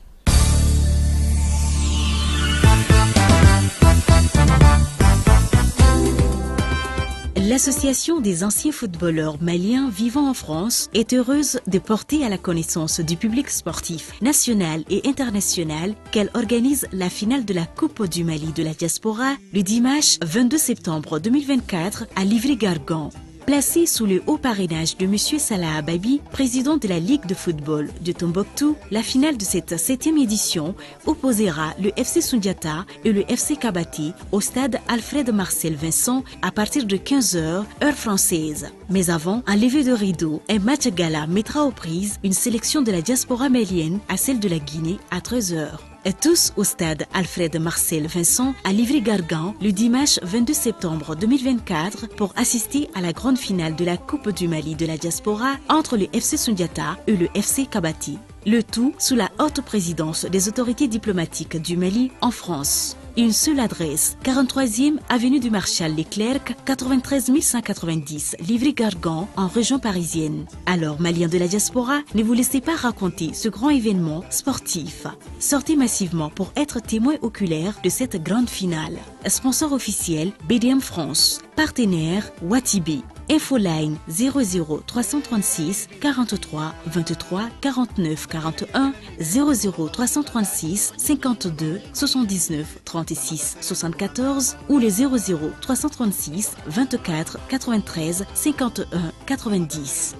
Speaker 7: L'Association des anciens footballeurs maliens vivant en France est heureuse de porter à la connaissance du public sportif national et international qu'elle organise la finale de la Coupe du Mali de la diaspora le dimanche 22 septembre 2024 à Livry-Gargan. Placé sous le haut parrainage de M. Salah Ababi, président de la Ligue de football de Tombouctou, la finale de cette 7e édition opposera le FC Sundiata et le FC Kabati au stade Alfred Marcel Vincent à partir de 15h, heure française. Mais avant, un lever de rideau, un match gala mettra aux prises une sélection de la diaspora malienne à celle de la Guinée à 13h. Et tous au stade Alfred Marcel Vincent à Livry-Gargan le dimanche 22 septembre 2024 pour assister à la grande finale de la Coupe du Mali de la diaspora entre le FC Sundiata et le FC Kabati. Le tout sous la haute présidence des autorités diplomatiques du Mali en France. Une seule adresse, 43e avenue du Marshal Leclerc, 93 190, Livry-Gargan, en région parisienne. Alors, Maliens de la diaspora, ne vous laissez pas raconter ce grand événement sportif. Sortez massivement pour être témoin oculaire de cette grande finale. Sponsor officiel, BDM France. Partenaire, Watibi. Infoline 00 336 43 23 49 41 00 336 52 79 36 74 ou le 00 336 24 93 51 90.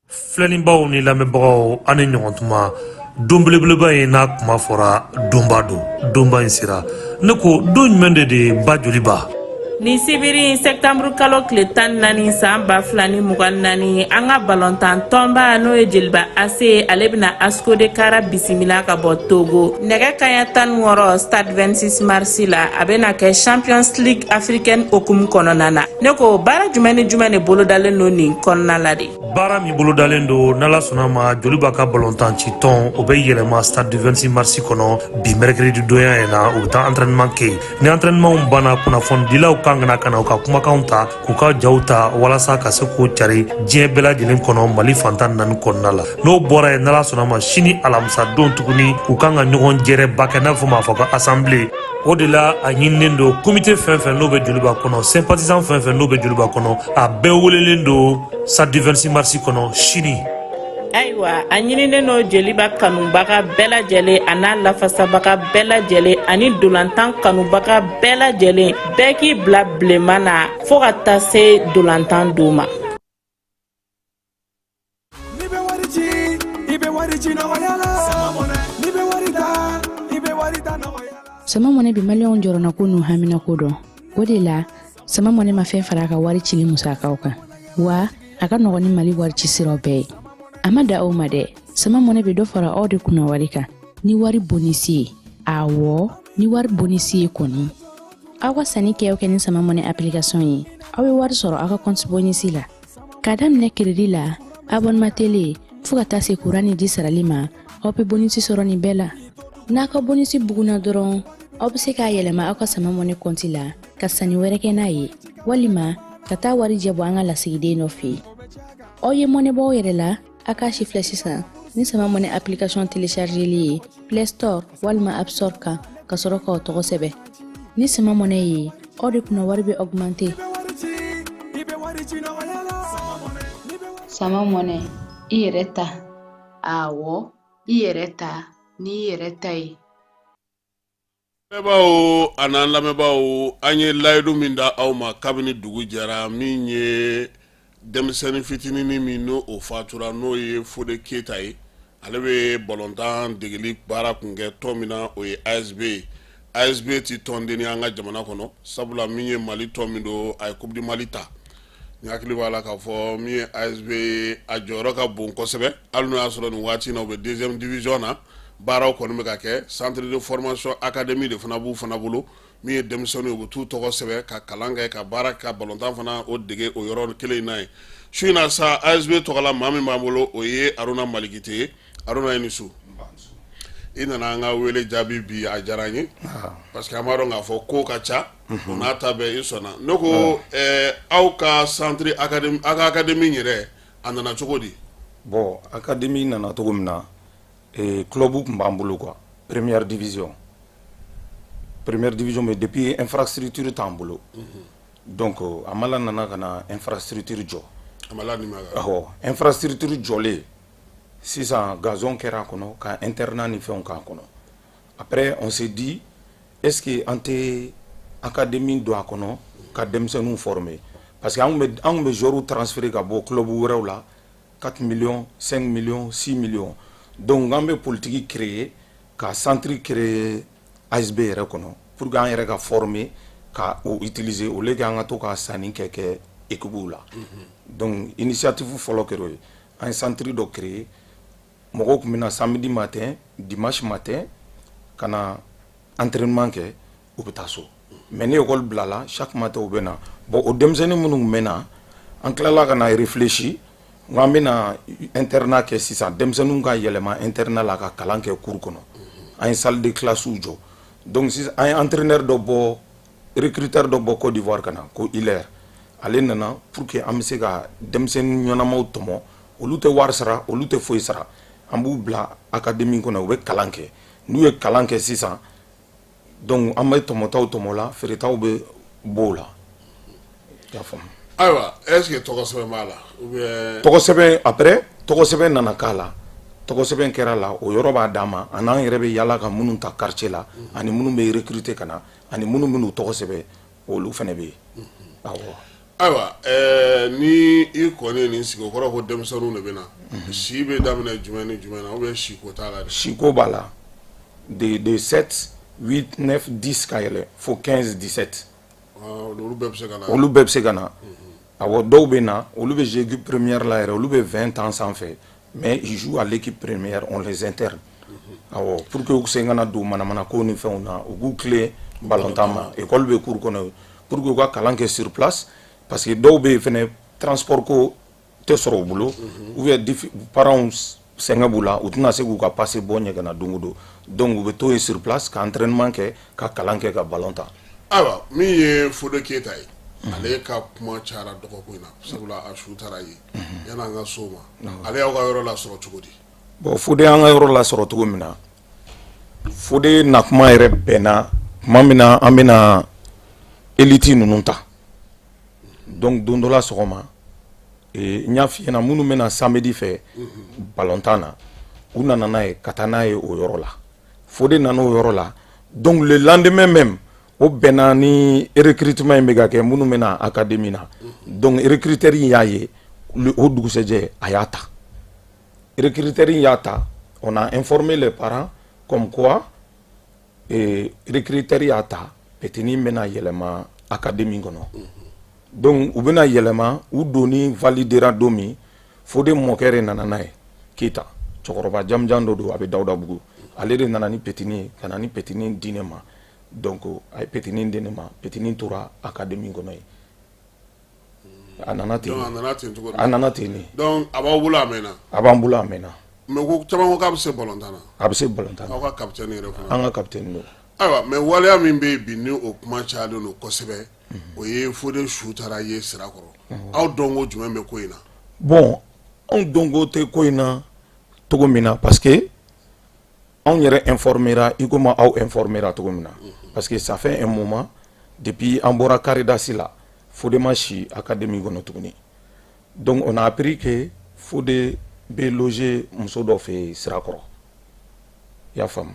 Speaker 8: Filaninbaw ni lamɛnbagaw ani ɲɔgɔn tuma don belebeleba in n'a kuma fɔra donba don donba in sera ne ko don jumɛn de ba joliba
Speaker 9: ni sibiri septembre kalo tile 14 san 2024 an ka balontan tɔnba n'o ye jeliba ase ale bɛna asko de kara bisimila ka bɔ Togo nɛgɛ kaɲa 16 stade 26 mars la a bɛna kɛ Champions League africaine okumu kɔnɔna na ne ko baara jumɛn ni jumɛn de bolodalen don nin kɔnɔna la de
Speaker 8: baara min bolodalen don n'ala sɔnna ma joliba ka balontan ci tɔn o bɛ yɛlɛma stade 26 mars kɔnɔ bi mercredi donya in na u bɛ taa entraînement kɛ ni entraînement banna kunnafonidilaw kan kana u ka kumakanw ta k'u ka jaw ta walasa ka se k'o cari diɲɛ bɛɛ lajɛlen kɔnɔ Mali fantan 4 kɔnɔna la n'o bɔra yen n'ala sɔnna ma sini alamisa don tuguni u kan ka ɲɔgɔn jɛrɛba kɛ n'a fɔ ma fɔ ka assemblée o de la a ɲininen don comité fɛn fɛn n'o bɛ joliba kɔnɔ sympathisant fɛn fɛn n'o bɛ joliba kɔnɔ a bɛɛ welelen don stade 26 mars kɔnɔ sini.
Speaker 9: ayiwa a ɲininen no jeliba kanubaga bɛɛ lajɛlen a n'a lafasabaga bɛɛ lajɛlen ani dolantan kanubaga bɛɛ lajɛlen bɛɛ k'i bila bilenman na fo ka taa se dolantan don ma.
Speaker 10: Sama mɔnɛ bi maliyɛnw jɔrɔna ko n'u hamina ko dɔn o de la sama mɔnɛ ma fɛn fara a ka wari cili musakaw kan wa a ka nɔgɔn ni Mali wari ci siraw bɛɛ ye. A ma da aw ma dɛ sama mɔnɛ bɛ dɔ fara aw de kunna wari kan ni wari bonisi ye awɔ ni wari bonisi ye kɔni aw ka sanni kɛ ni sama mɔnɛ application ye aw bɛ wari sɔrɔ aw ka compte bonisi la k'a daminɛ crédit la abonnement télé fo ka taa se courant ni ji sarali ma aw bɛ bonisi sɔrɔ nin bɛɛ la n'a ka bonisi buguna dɔrɔn aw bɛ se k'a yɛlɛma aw ka sama mɔnɛ compte la ka sanni wɛrɛ kɛ n'a ye walima ka taa wari jɛ bɔ an ka lasigiden dɔ fɛ yen aw ye mɔnɛbɔ yɛrɛ la a ka chifle sisan ni sama mɔnɛ application téléchargeli ye Play Store walima App Store kan ka sɔrɔ k'aw tɔgɔ sɛbɛn ni sama mɔnɛ ye aw de kunna wari bɛ augmenter.
Speaker 11: Sama mɔnɛ i yɛrɛ ta awɔ i yɛrɛ ta ni yɛrɛ ta ye.
Speaker 6: lamɛnbaaw an'an lamɛnbaaw an ye layidu min da aw ma kabini dugu jɛra min ye denmisɛnnin fitinin min n'o fatura n'o ye Fode Keyita ye ale bɛ balontan degeli baara kun kɛ tɔn min na o ye ASB ye ASB ti tɔnden an ka jamana kɔnɔ sabula min ye Mali tɔn min don a ye Coupe du Mali ta ni hakili b'a la k'a fɔ min ye ASB a jɔyɔrɔ ka bon kosɛbɛ hali n'o y'a sɔrɔ nin waati na u bɛ 2e division na baaraw kɔni bɛ ka kɛ centre de formation académie de fana b'u fana bolo min ye denmisɛnninw u bɛ t'u tɔgɔ sɛbɛn ka kalan kɛ ka baara ka balontan fana o dege o yɔrɔ kelen in na ye su in na sa ASB tɔgɔla maa min b'an bolo o ye Aruna Malikite ye Aruna i ni su i nana an ka wele jaabi bi a diyara an ye parce que an b'a dɔn k'a fɔ ko ka ca o n'a ta bɛɛ i sɔnna ne ko aw ka centre académie aw ka académie yɛrɛ a nana cogo di.
Speaker 12: Bon académie nana cogo min na club kun b'an bolo quoi première division mais depuis infrastructure t'an bolo donc amala nana kana infrastructure jɔ
Speaker 6: amala ni ma
Speaker 12: infrastructure jɔlen sisan gazon kɛra kɔnɔ ka internat ni fɛnw k'a kɔnɔ après on s'est dit est-ce que an tɛ académie don a kɔnɔ ka denmisɛnninw former parce que an kun bɛ joueurs transférer ka bɔ club wɛrɛw la 4 millions 5 millions 6 millions donc an bɛ politique créer ka centre créer ASB yɛrɛ kɔnɔ pour que an yɛrɛ ka former ka o utiliser au lieu que an ka to ka sanni kɛ équipe la donc initiative fɔlɔ kɛra o ye an ye centre dɔ créer mɔgɔw kun bɛ na samedi matin dimanche matin ka na entraînement kɛ u bɛ taa so mais ni école bilala chaque matin u bɛ na bon o denmisɛnnin minnu kun bɛ na an tilala ka na réfléchir n an bɛ na internat kɛ sisan denmisɛnninw ka yɛlɛma internat la ka kalan kɛ cours kɔnɔ an ye salle de classe jɔ donc sisan an ye entraîneur dɔ bɔ recruteur dɔ bɔ Côte d'Ivoire ka na ko Hilaire ale nana pour que an bɛ se ka denmisɛnnin ɲɛnamaw tɔmɔ olu tɛ wari sara olu tɛ foyi sara an b'u bila académie kɔnɔ u bɛ kalan kɛ n'u ye kalan kɛ sisan donc an bɛ tɔmɔtaw tɔmɔ la feeretaw bɛ b'o la
Speaker 6: Ayiwa est-ce que tɔgɔ sɛbɛn b'a la ou bien
Speaker 12: tɔgɔ sɛbɛn après tɔgɔ sɛbɛn nana k'a la tɔgɔ sɛbɛn kɛra la o yɔrɔ b'a d'an ma a n'an yɛrɛ bɛ yala ka minnu ta quartier la ani minnu bɛ recruter ka na ani minnu bɛn'u tɔgɔ sɛbɛn olu fana bɛ yen awɔ.
Speaker 6: Ayiwa ni i kɔni nin sigi o kɔrɔ ko denmisɛnninw de bɛ na si bɛ daminɛ jumɛn ni jumɛn na ou bien si ko t'a la de.
Speaker 12: si ko b'a la de 7 8 9 10 ka yɛlɛ fo 15 17.
Speaker 6: olu bɛɛ bɛ se ka na.
Speaker 12: olu bɛɛ bɛ se ka na awɔ dɔw bɛ na olu bɛ jouer équipe première la yɛrɛ olu bɛ 20 ans sanfɛ mais ils jouent à l'équipe première on les interne awɔ pour que u se kana don manamana ko ni fɛnw na u k'u tilen ballontan ma école bɛ cours kɔnɔ pour que u ka kalan kɛ sur place parce que dɔw bɛ yen fɛnɛ transport ko tɛ sɔrɔ u bolo ou bien parents sɛgɛn b'u la u tɛna se k'u ka passe bɔ ɲɛgɛnna don o don donc u bɛ to yen sur place ka entraînement kɛ ka kalan kɛ ka ballon ta.
Speaker 6: Ayiwa min ye Fode Keyita ye ale ka kuma cayara dɔgɔkun in na sabula a su taara ye yanni an ka so ma ale y'aw ka yɔrɔ lasɔrɔ cogo di.
Speaker 12: bon Fode y'an ka yɔrɔ lasɔrɔ cogo min na Fode na kuma yɛrɛ bɛnna tuma min na an bɛna élite ninnu ta donc don dɔ la sɔgɔma n y'a f'i ɲɛna minnu bɛna samedi fɛ ballontan na u nana n'a ye ka taa n'a ye o yɔrɔ la Fode nana o yɔrɔ la donc le lendemain même o bɛnna ni recrutement in bɛ ka kɛ minnu bɛna académie na donc recruteur in y'a ye o dugusɛjɛ a y'a ta recruteur in y'a ta on a informé les parents comme quoi recruteur y'a ta petini bɛna yɛlɛma académie kɔnɔ donc u bɛna yɛlɛma u donni validera don min Fode mɔkɛ de nana n'a ye Keyita cɛkɔrɔba jamujan dɔ don a bɛ Dawudabugu ale de nana ni petini ye ka na ni petini di ne ma donc a ye petini di ne ma petini tora académie kɔnɔ yen a nana ten a nana ten ne
Speaker 6: donc a b'aw bolo a mɛnna
Speaker 12: a b'an bolo a mɛnna
Speaker 6: mais ko caman ko k'a bɛ se ballontan na
Speaker 12: a bɛ se ballontan na
Speaker 6: aw ka capitaine yɛrɛ fana
Speaker 12: an ka capitaine don
Speaker 6: ayiwa mais waleya min bɛ yen bi ni o kuma cayalen don kosɛbɛ o ye Fode su taara ye sirakɔrɔ aw dɔnko jumɛn bɛ ko in na.
Speaker 12: bon anw dɔnko tɛ ko in na cogo min na parce que anw yɛrɛ informera i komi aw informera cogo min na parce que ça fait un moment depuis an bɔra Caridas la Fode ma si académie kɔnɔ tuguni donc on a appris que Fode bɛ loger muso dɔ fɛ yen sirakɔrɔ i y'a faamu.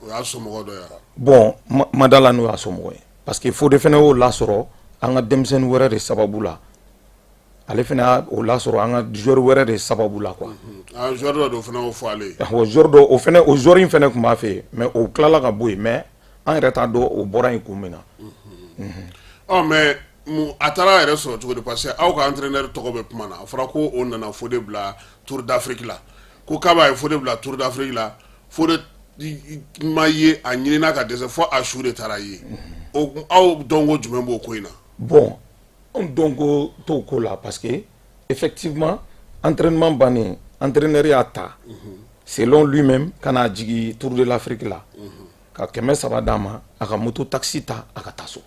Speaker 6: o y'a somɔgɔ dɔ ye.
Speaker 12: bon ma da la n'o y'a somɔgɔ ye parce que Fode fana y'o lasɔrɔ an ka denmisɛnnin wɛrɛ de sababu la ale fana y'o lasɔrɔ an ka joueur wɛrɛ de sababu la quoi.
Speaker 6: joueur dɔ de o fana y'o fɔ ale ye.
Speaker 12: awɔ joueur dɔ o fana o joueur in fana tun b'a fɛ yen mais o tilala ka bɔ yen mais an yɛrɛ t'a dɔn o bɔra yen kun min na.
Speaker 6: mais a taara a yɛrɛ sɔrɔ cogo di parce que aw ka entraîneur tɔgɔ bɛ kuma na a fɔra ko o nana Fode bila Tour d'Afrique la ko k'a b'a ye Fode bila Tour d'Afrique la Fode ma ye a ɲinina ka dɛsɛ fo a su de taara ye aw dɔnko jumɛn b'o ko in na.
Speaker 12: bon anw dɔnko t'o ko la parce que effectivement entraînement bannen entraîneur y'a ta selon lui-même ka n'a jigin Tour de l'Afrique la ka 300 d'a ma a ka moto taxi ta a ka taa so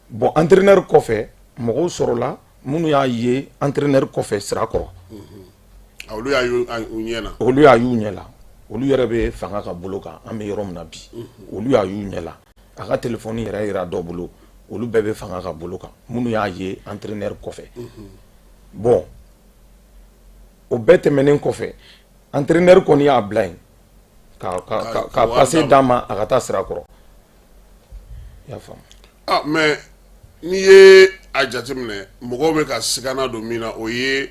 Speaker 12: bon entraîneur kɔfɛ mɔgɔw sɔrɔla minnu y'a ye entraîneur kɔfɛ sirakɔrɔ
Speaker 6: olu y'a y'u ɲɛ la
Speaker 12: olu y'a y'u ɲɛ la olu yɛrɛ bɛ fanga ka bolo kan an bɛ yɔrɔ min na bi olu y'a y'u ɲɛ la a ka téléphone yɛrɛ yira dɔ bolo olu bɛɛ bɛ fanga ka bolo kan minnu y'a ye entraîneur kɔfɛ bon o bɛɛ tɛmɛnen kɔfɛ entraîneur kɔni y'a bila yen ka passe d'a ma a ka taa sirakɔrɔ i y'a faamu.
Speaker 6: mais n'i ye a jateminɛ mɔgɔw bɛ ka sigana don min na o ye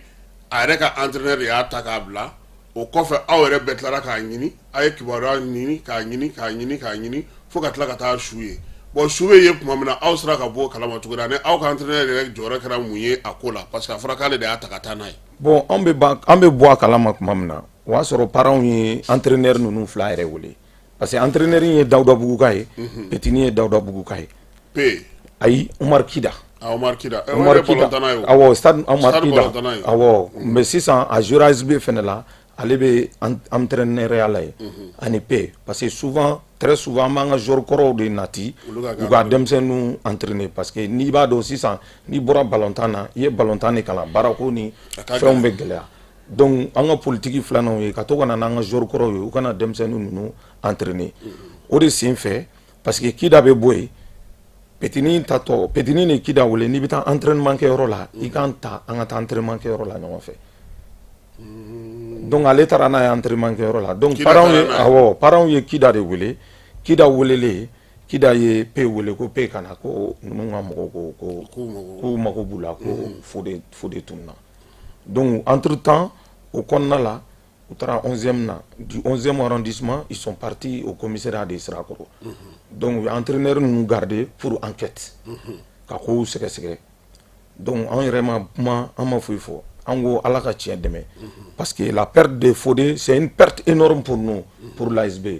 Speaker 6: a yɛrɛ ka entraîneur de y'a ta k'a bila o kɔfɛ aw yɛrɛ bɛɛ tilara k'a ɲini a ye kibaruya ɲini k'a ɲini fo ka tila ka taa su ye bon su bɛ ye tuma min na aw sera ka bɔ kalama cogo di ni aw ka entraîneur yɛrɛ jɔyɔrɔ kɛra mun ye a ko la parce que a fɔra k'ale de y'a ta ka taa n'a ye.
Speaker 12: bon an bɛ bɔ a kalama tuma min na o y'a sɔrɔ parents ye entraîneur ninnu fila yɛrɛ wele parce que entraîneur in ye Dawudabugu ka ye petini ye Dawudabugu ka ye. ayi Umar Kida.
Speaker 6: Umar Kida
Speaker 12: awɔ stade Umar Kida awɔ mais sisan a joué ASB fɛnɛ la ale bɛ entraîneur la ye ani P parce que souvent très souvent an b'an ka joueur kɔrɔw de nati u ka denmisɛnninw entraîner parce que n'i b'a dɔn sisan n'i bɔra ballontan na i ye ballontan de kalan baarako ni fɛnw bɛ gɛlɛya donc an ka politique filananw ye ka to ka na n'an ka joueur kɔrɔw ye u kana denmisɛnnin ninnu entraîner o de sen fɛ parce que Kida bɛ bɔ yen Petini tato Petini ni kida wele ni bita entraînement kɛ yɔrɔ la i kan ta an ka taa entraînement kɛ yɔrɔ la ɲɔgɔn fɛ donc ale taara n'a ye entraînement kɛ yɔrɔ la donc parents ye kida de wele kida welele kida ye pe wele ko pe kana ko ninnu ka mɔgɔ ko mago b'u la ko fode tunna donc entre temps au kɔnɔna la u taara 11e na du 11e arrondissement ils sont partis au commissariat de Sirakoro donc entraîneur nous garder pour enquête ka ko sɛgɛsɛgɛ donc an yɛrɛ ma kuma an ma foyi fɔ an ko ala ka tiɲɛ dɛmɛ parce que la perte de Fodé c'est une perte énorme pour nous pour l'ASB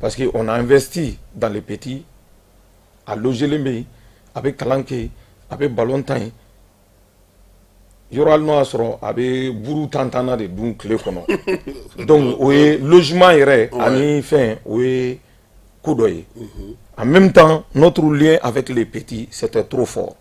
Speaker 12: parce que on a investi dans les petits a logé les bɛ a bɛ kalan kɛ a bɛ ballon tan ye yɔrɔ hali n'o y'a sɔrɔ a bɛ buru tantanna de dun tile kɔnɔ donc o ye logement yɛrɛ ani fɛn o ye ko dɔ ye en même temps notre lien avec les petits c'était trop fort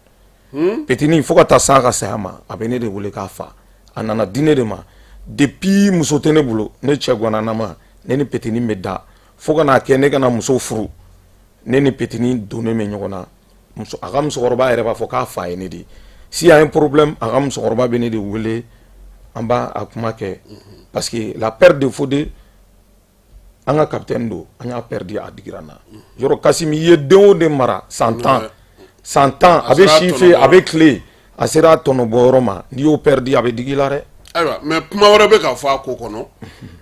Speaker 12: petini fo ka taa s'a ka saya ma a bɛ ne de wele k'a fa a nana di ne de ma depuis muso tɛ ne bolo ne cɛ guananama ne ni petini bɛ da fo ka n'a kɛ ne kana muso furu ne ni petini donnen bɛ ɲɔgɔn na a ka musokɔrɔba yɛrɛ b'a fɔ k'a fa ye ne de s'il y a un problème a ka musokɔrɔba bɛ ne de wele an b'a a kuma kɛ parce que la perte de Fodé an ka capitaine do an y'a perdu a digira n na yɔrɔ Kasimi i ye den o den mara 100 ans a bɛ si fɛ a bɛ tile a sera a tɔnɔ bɔ yɔrɔ ma n'i y'o perdu a bɛ digi la dɛ.
Speaker 6: ayiwa mais kuma wɛrɛ bɛ ka fɔ a ko kɔnɔ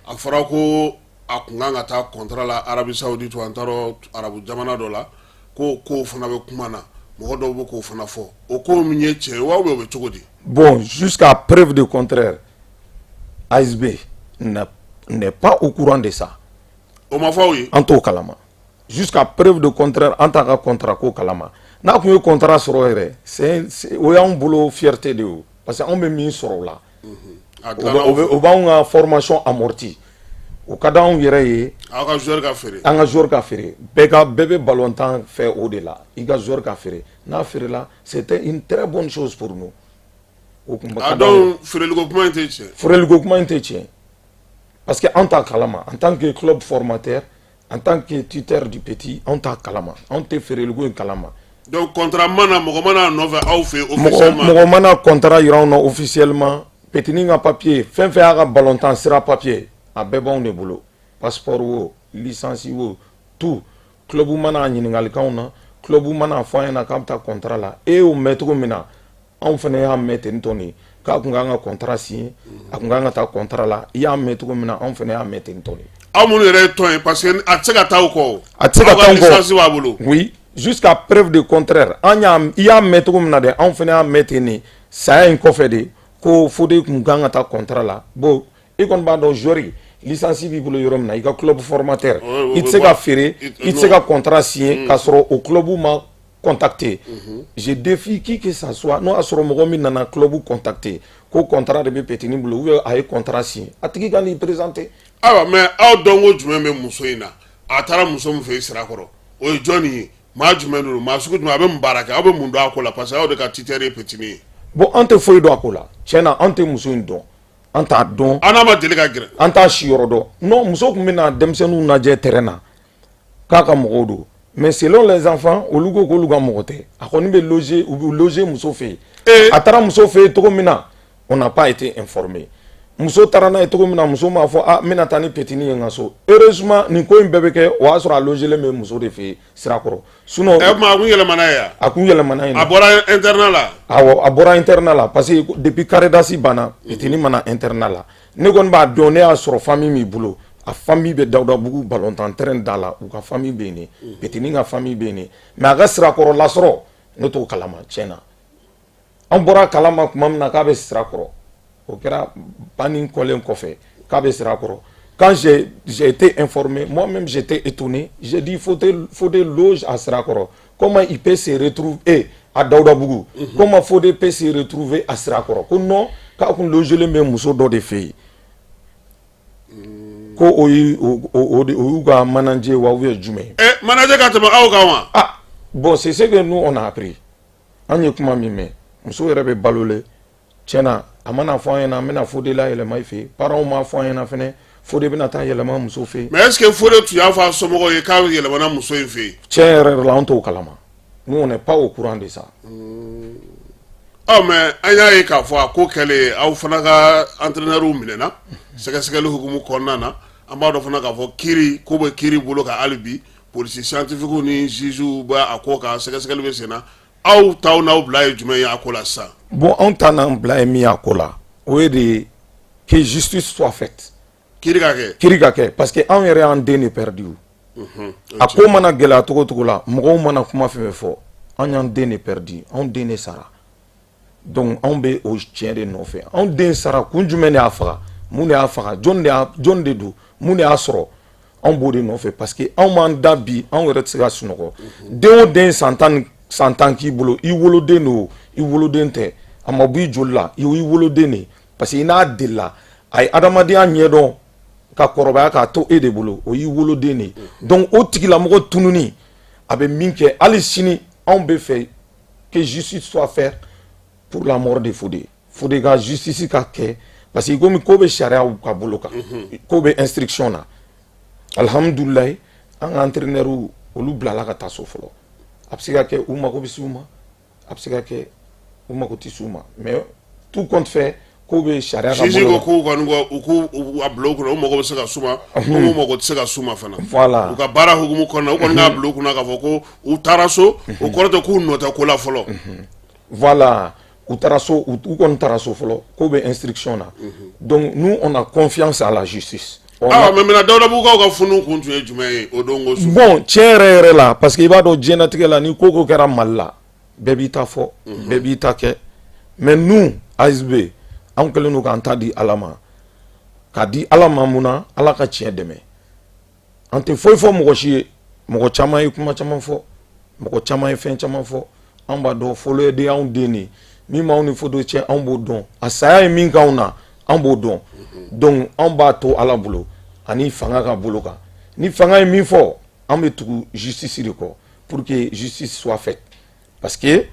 Speaker 6: a fɔra ko a kun kan ka taa contrat la Arabie Saoudite an taara arabu jamana dɔ la ko fana bɛ kuma na mɔgɔ dɔw bɛ k'o fana fɔ o ko min ye tiɲɛ wa ou bien o bɛ cogo di.
Speaker 12: bon jusqu'à preuve de contraire ASB n'est pas au courant de ça.
Speaker 6: o ma fɔ aw ye.
Speaker 12: an t'o kalama jusqu'à preuve de contraire an t'a ka contrat ko kalama n'a kun ye contrat sɔrɔ yɛrɛ o y'anw bolo fierté de ye parce que anw bɛ min sɔrɔ o la o b'anw ka formation amorti o ka d'anw yɛrɛ ye
Speaker 6: aw ka joueur ka feere
Speaker 12: an ka joueur ka feere bɛɛ bɛ ballontan fɛ o de la i ka joueur ka feere n'a feerela c'était une très bonne chose pour nous.
Speaker 6: donc feereliko kuma in tɛ tiɲɛ.
Speaker 12: feereliko kuma in tɛ tiɲɛ parce que an t'a kalama en tant que club formateur en tant que tuteur du petit an t'a kalama an tɛ feereliko in kalama.
Speaker 6: donc contrat mana mɔgɔ mana nɔfɛ aw fɛ officiellement.
Speaker 12: mɔgɔ mana contrat yira anw na officiellement petini ka papier fɛn fɛn y'a ka ballontan sira papier a bɛɛ b'anw de bolo passeport o licence o tout club mana ɲininkali k'anw na club mana fɔ an ɲɛna k'a bɛ taa contrat la e y'o mɛn cogo min na anw fana y'a mɛn ten tɔ de k'a kun k'an ka contrat signer a kun k'an ka taa contrat la i y'a mɛn cogo min na anw fana y'a mɛn ten tɔ de.
Speaker 6: aw minnu yɛrɛ ye tɔn ye parce que a tɛ se ka taa o kɔ.
Speaker 12: a tɛ se ka taa o kɔ
Speaker 6: aw ka licence b'a bolo.
Speaker 12: oui jusqu'à preuve de contraire i y'a mɛn cogo min na dɛ anw fana y'a mɛn ten de saya in kɔfɛ de ko Fodé kun kan ka taa contrat la bon i kɔni b'a dɔn joueur licence b'i bolo yɔrɔ min na i ka club formateur i tɛ se ka feere i tɛ se ka contrat signer k'a sɔrɔ o club ma contacté. Je défie qui que ça soit n'o y'a sɔrɔ mɔgɔ min nana club contacté ko contrat de bɛ petini bolo ou bien a ye contrat signer a tigi ka n'i présenter.
Speaker 6: ayiwa mais aw dɔnko jumɛn bɛ muso in na a taara muso min fɛ yen Sirakɔrɔ o ye jɔnni ye maa jumɛn don maa sugu jumɛn a bɛ mun baara kɛ aw bɛ mun dɔn a ko la parce que aw de ka tuteur ye petini ye.
Speaker 12: bon an tɛ foyi dɔn a ko la tiɲɛ na an tɛ muso in dɔn an t'a dɔn.
Speaker 6: an n'a ma deli ka gɛrɛ.
Speaker 12: an t'a si yɔrɔ dɔn non muso tun bɛ na denmisɛnninw lajɛ terrain na k'a ka mɔgɔw don mais selon les enfants olu ko k'olu ka mɔgɔ tɛ a kɔni bɛ loger u bɛ loger muso fɛ yen a taara muso fɛ yen cogo min na on n'a pas été informé muso taara n'a ye cogo min na muso m'a fɔ n bɛna taa ni petini ye n ka so heureusement nin ko in bɛɛ bɛ kɛ o y'a sɔrɔ a logelen bɛ muso de fɛ yen Sirakɔrɔ sinon.
Speaker 6: a kun yɛlɛmana ye yan.
Speaker 12: a kun yɛlɛmana yen.
Speaker 6: a bɔra internat la.
Speaker 12: awɔ a bɔra internat la parce que depuis Karedasi banna petini mana internat la ne kɔni b'a dɔn ne y'a sɔrɔ famille min bolo a famille bɛ Dawudabugu ballontan terrain da la u ka famille bɛ yen de petini ka famille bɛ yen de mais a ka Sirakɔrɔ lasɔrɔ ne t'o kalama tiɲɛ na an bɔra kalama tuma min na k'a bɛ Sirakɔrɔ o kɛra banni kɔlen kɔfɛ k'a bɛ Sirakɔrɔ quand j'ai été informé moi-même j'étais étonné j'ai dit Fodé loge à Sirakɔrɔ comment il peut se retrouver à Dawudabugu comment Fodé peut se retrouver à Sirakɔrɔ ko non k'a kun logelen bɛ muso dɔ de fɛ yen ko o y'u ka manager wa ou bien jumɛn.
Speaker 6: manager ka tɛmɛ aw kan wa.
Speaker 12: ah bon c'est ce que nous on a appris an ye kuma min mɛn muso yɛrɛ bɛ balolen tiɲɛna a mana fɔ an ɲɛna an bɛna Fodé la yɛlɛma i fɛ yen parents m'a fɔ an ɲɛna fɛnɛ Fodé bɛna taa yɛlɛma muso fɛ yen.
Speaker 6: mais est ce que Fodé tun y'a fɔ a somɔgɔw ye k'a yɛlɛmana muso in fɛ yen.
Speaker 12: tiɲɛ yɛrɛ la an t'o kalama Nous, on n'est pas au courant de ça.
Speaker 6: Ah, mais il y a des fois qu'il y a un entraîneur ou un c'est que c'est hukumu konnana amado fana ka fo kiri ko be kiri bolo ka alibi police scientifique ni juge ba akoka c'est que c'est le sena aw taw na obla jume ya akola ça.
Speaker 12: Bon, on t'en a mis à akola. Oui, que justice soit faite. Kiri kake parce que on est en déni perdu. A ko mana gela togo la mo mana kuma fe fo on en déni perdu on déni sara. Donc on be au chien de no fait on déni sara kunjume ne afara mun ya faga John de do mun ya soro on bode no fait parce que on manda bi on retira sunoko de den santan ki bolo I wolo de no I wolo den te amabu jolla I wolo de ne parce que ina de la ay adamadi anyedo ka koroba ka to e de bolo o I wolo de ne donc o tigila mo tununi abe minke ali sini on be fait que justice soit faite pour la mort de Fodé ga justice ka ke parce que comme ko be sharia ou ka boloka ko be instruction na alhamdulillah an entraîneur olu blala ka taso folo apsika ke uma ko bisuma apsika ke uma ko tisuma mais tout compte fait ko be sharia ka boloka
Speaker 6: ko ko ablo ko uma ko se ka suma uma ko se ka suma fana
Speaker 12: voilà
Speaker 6: u ka bara hukumu konna u ko nga ablo ko na ka foko u taraso u korto ku nota ko la folo
Speaker 12: voilà ou taraso ou kon taraso folo ko be instruction na donc nous on a confiance à la justice
Speaker 6: mais maintenant dawda bu ko funu kuntu e jumay o dongo su
Speaker 12: bon tiere là parce que il va do jenatique là ni koko kera malla bebi ta fo bebi ta ke mais nous ASB on kele no kan ta di alama ka di alama muna ala ka tien deme ante foi fo mo chi mo chama yi kuma chama fo mo chama yi fen chama fo on ba do folo de on deni mi ma on faut de tien on bodon asaya mi kauna on bodon donc on ba to ala bulo ani fanga ka bulo ka ni fanga mi fo on be tout justice ko pour que justice soit faite parce que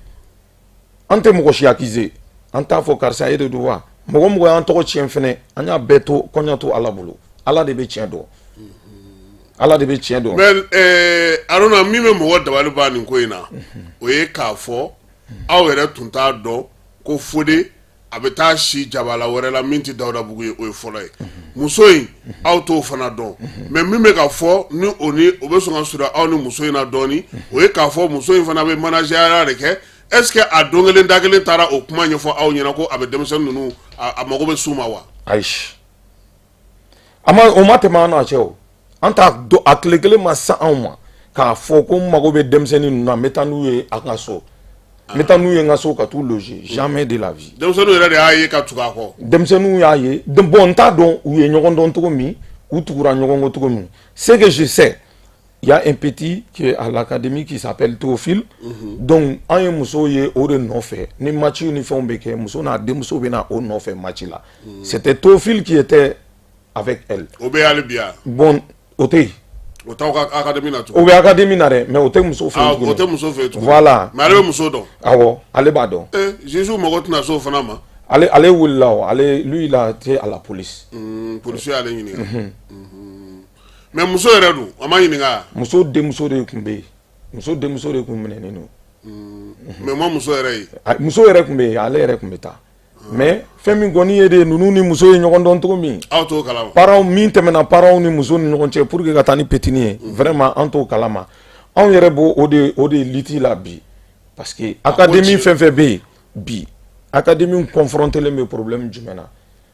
Speaker 12: ante mo chi accusé anta fo karsa e de droit mo an to tien fene anya beto konya to ala bulo ala de be tien do ala de be tien do
Speaker 6: mais arona mi me mo da ba ni ko ina o ye ka fo awere tunta do ko Fodé abeta shi jabala wore la minti dawda bugu o folay musoyi auto fana don mais mi me ka fo ni oni obeso nga sura aw ni musoyi na doni o ye ka fo musoyi fana be manager ara ke est-ce que a dongelen dagelen tara o kuma nyefo aw nyina ko abe demsen nunu a mago be suma wa
Speaker 12: aish ama o matema na cheo anta do aklekele ma sa anwa ka fo ko mago be demsen nunu na metanu e akaso metanu ye ngaso ka tout loger jamais de la vie
Speaker 6: demsenu era de aye ka tuka ko
Speaker 12: demsenu ya ye de bon ta don ou ye nyogon don to mi ou tukura nyogon to mi c'est que je sais il y a un petit qui est à l'académie qui s'appelle Théophile donc en ye muso ye o de no fait ni match ni fon beke muso na de muso bena o no fait match là c'était Théophile qui était avec elle
Speaker 6: obe alibia
Speaker 12: bon oté
Speaker 6: Otaka académie na tu.
Speaker 12: Obe académie na re mais ote muso fe.
Speaker 6: Ah, ote muso fe tu.
Speaker 12: Voilà.
Speaker 6: Mais ale muso don.
Speaker 12: Awo, ale ba don.
Speaker 6: Jésus mo gotina so fana ma.
Speaker 12: Ale willa, ale lui il a été à la police.
Speaker 6: Policier ale nyini. Mais muso ere du, ama nyini nga.
Speaker 12: Muso de kumbe. Muso de kumbe ne no.
Speaker 6: Mais moi muso ere yi.
Speaker 12: Muso ere kumbe, ale ere kumbe ta. Mais femi goni yede nunu ni muso ye nyogon don to mi
Speaker 6: auto kalama
Speaker 12: parents min temena parents ni muso ni nyogon che pour que gatani petini vraiment anto kalama on yere bo ode liti la bi parce que académie FFB bi académie confronter les mes problèmes jumena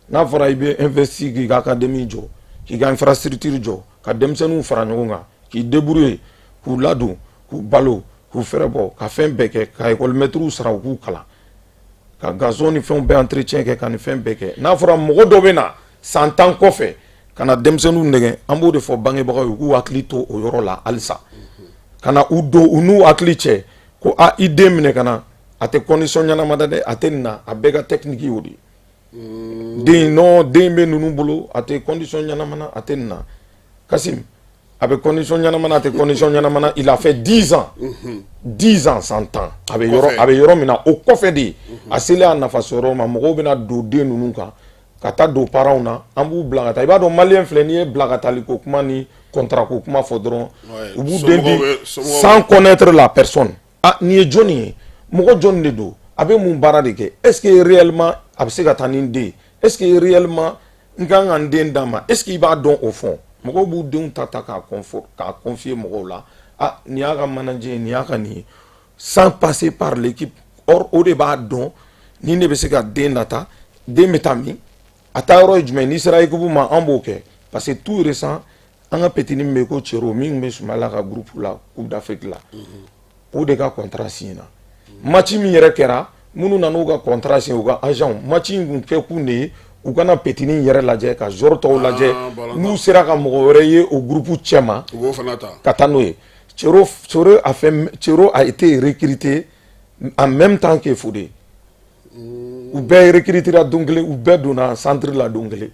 Speaker 12: na fara ibe investir ga académie jo ki ga infrastructure jo ka demsenu fara nyogonga ki débrouiller pour lado ku balo ku ferebo ka fen beke ka école maître sara ku kala ka gazon ni fɛnw bɛɛ entretien kɛ ka ni fɛn bɛɛ kɛ n'a fɔra mɔgɔ dɔ bɛ na san 10 kɔfɛ ka na denmisɛnninw nɛgɛ an b'o de fɔ bangebagaw ye k'u hakili to o yɔrɔ la halisa ka na u don u n'u hakili cɛ ko i den minɛ ka na a tɛ condition ɲɛnama da dɛ a tɛ nin na a bɛɛ ka technique y'o de den bɛ ninnu bolo a tɛ condition ɲɛnama na a tɛ nin na Kasim a bɛ condition ɲɛnama na a tɛ condition ɲɛnama na il a fait 10 ans 10 ans 100 ans a bɛ yɔrɔ min na o kɔfɛ de a selen a nafa sɔrɔ ma mɔgɔw bɛna don den ninnu kan ka taa don parents na an b'u bila ka taa i b'a dɔn malien filɛ n'i ye bila ka taali ko kuma ni contrat ko kuma fɔ dɔrɔn u b'u den di sans connaître la personne ah nin ye jɔnni ye mɔgɔ jɔnni de don a bɛ mun baara de kɛ est ce que réellement a bɛ se ka taa ni n den est ce que réellement n kan ka n den d'a ma est ce que i b'a dɔn o fond mɔgɔw b'u denw ta k'a confier mɔgɔw la ah nin y'a ka manager nin y'a ka nin ye sans passer par l'équipe or o de b'a dɔn ni ne bɛ se ka den nata den bɛ taa min a taa yɔrɔ ye jumɛn n'i sera équipe ma an b'o kɛ parce que tout récent an ka petini min bɛ ko Cero min bɛ Sumala ka groupe la Coupe d'Afrique la o de ka contrat signé na match min yɛrɛ kɛra minnu nan'u ka contrat signé u ka agent match in kun kɛ kun de ye u kana petini yɛrɛ lajɛ ka joueur tɔw lajɛ n'u sera ka mɔgɔ wɛrɛ ye o groupe cɛ ma ka taa n'o ye Cero a été recruté en même temps que Fodé u bɛɛ recrutera don kelen u bɛɛ donna centre la don kelen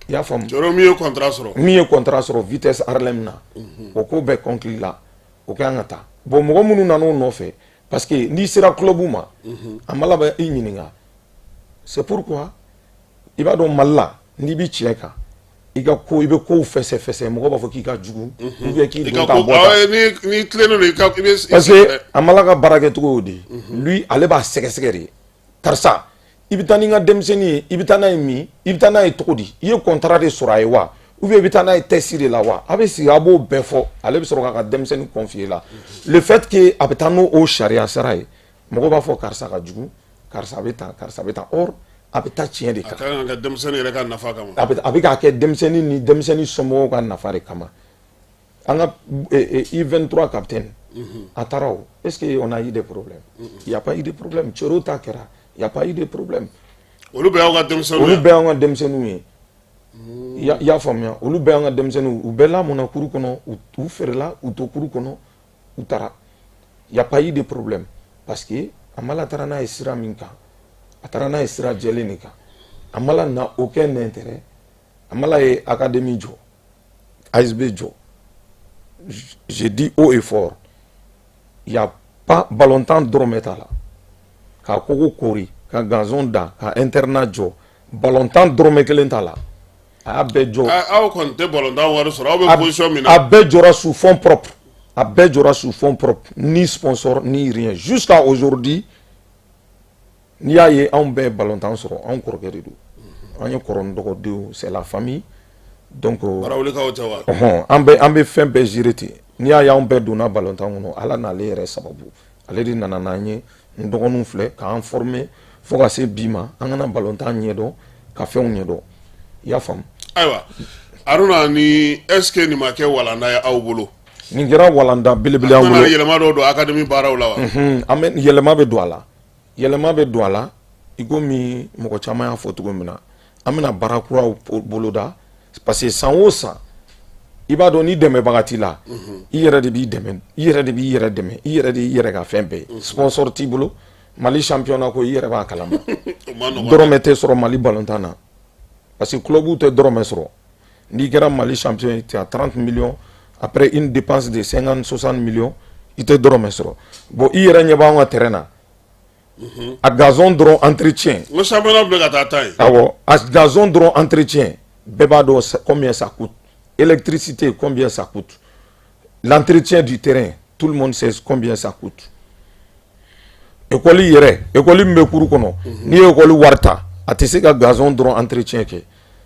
Speaker 12: i y'a faamu
Speaker 6: Cero min ye contrat sɔrɔ
Speaker 12: min ye contrat sɔrɔ Vitesse Arlem na o ko bɛɛ conclu la o k'an ka taa bon mɔgɔ minnu nan'o nɔfɛ parce que n'i sera club ma a ma laban i ɲininka c'est pourquoi i b'a dɔn Mali la n'i bɛ tiɲɛ kan i ka ko i bɛ kow fɛsɛ mɔgɔ b'a fɔ k'i ka jugu ou bien k'i don ta bɔ ta
Speaker 6: ni tilennen don i bɛ
Speaker 12: parce que a ma la ka baara kɛ cogo y'o de lui ale b'a sɛgɛsɛgɛ de karisa i bɛ taa ni n ka denmisɛnnin ye i bɛ taa n'a ye min i bɛ taa n'a ye cogo di i ye contrat de sɔrɔ a ye wa ou bien i bɛ taa n'a ye test de la wa a bɛ sigi a b'o bɛɛ fɔ ale bɛ sɔrɔ k'a ka denmisɛnnin confier la le fait que a bɛ taa n'o sariya sara ye mɔgɔ b'a fɔ karisa ka jugu karisa bɛ tan karisa bɛ tan or a bɛ taa tiɲɛ de kan
Speaker 6: a kan ka denmisɛnnin yɛrɛ ka nafa kama
Speaker 12: a bɛ k'a kɛ denmisɛnnin ni denmisɛnnin somɔgɔw ka nafa de kama an ka I23 capitaine a taara o est ce que on a eu des problèmes il y a pas eu de problème Cero ta kɛra il y a pas eu de problème
Speaker 6: olu bɛɛ y'aw ka denmisɛnninw ye
Speaker 12: olu bɛɛ y'an ka denmisɛnninw ye i y'a faamuya olu bɛɛ y'an ka denmisɛnninw u bɛɛ lamɔna kuru kɔnɔ u feerela u to kuru kɔnɔ u taara il y a pas eu de problème parce que Amala taara n'a ye sira min kan a taara n'a ye sira jɛlen de kan Amala n'a aucun intérêt Amala ye académie jɔ ASB jɔ j'ai dit haut et fort il y a pas ballontan dɔrɔmɛ t'a la ka kogo kori ka gazon da ka internat jɔ ballontan dɔrɔmɛ kelen t'a la a y'a bɛɛ jɔ
Speaker 6: aw kɔni tɛ ballontan wari sɔrɔ aw bɛ position min na
Speaker 12: a bɛɛ jɔra sous fonds propres a bɛɛ jɔra sous fonds propres ni sponsor ni rien jusqu'à aujourd'hui n'i y'a ye anw bɛɛ ballontan sɔrɔ anw kɔrɔkɛ de don an ye kɔrɔ ni dɔgɔdenw c'est la famille donc
Speaker 6: barawulikaw tɛ wa
Speaker 12: an bɛ fɛn bɛɛ gérer ten n'i y'a ye anw bɛɛ donna ballontan kɔnɔ ala n'ale yɛrɛ sababu ale de nana n'an ye n dɔgɔninw filɛ k'an former fo ka se bi ma an kana ballontan ɲɛdɔn ka fɛnw ɲɛdɔn i y'a faamu
Speaker 6: ayiwa Aruna ni est ce que nin ma kɛ walanda ye aw bolo
Speaker 12: nin kɛra walanda belebele an bolo
Speaker 6: an bɛna yɛlɛma dɔ don académie baaraw la wa
Speaker 12: an bɛ yɛlɛma bɛ don a la yɛlɛma bɛ don a la i komi mɔgɔ caman y'a fɔ cogo min na an bɛna baara kuraw boloda parce que san o san i b'a dɔn ni dɛmɛbaga t'i la i yɛrɛ de b'i dɛmɛ i yɛrɛ de b'i yɛrɛ dɛmɛ i yɛrɛ de y'i yɛrɛ ka fɛn bɛɛ sponsor t'i bolo Mali championnat ko i yɛrɛ b'a kalama dɔrɔmɛ tɛ sɔrɔ Mali ballontan na parce que clubw tɛ dɔrɔmɛ sɔrɔ n'i kɛra Mali champion tu as 30 millions après une dépense de 50-60 millions i tɛ dɔrɔmɛ sɔrɔ bon i yɛrɛ ɲɛ b'an ka terrain na a gazon dɔrɔn entretien
Speaker 6: o championnat bɛ ka taa ta ye
Speaker 12: awɔ a gazon dɔrɔn entretien bɛɛ b'a dɔn combien ça coûte électricité combien ça coûte l'entretien du terrain tout le monde sait combien ça coûte école yɛrɛ école min bɛ kuru kɔnɔ n'i ye école wari ta a tɛ se ka gazon dɔrɔn entretien kɛ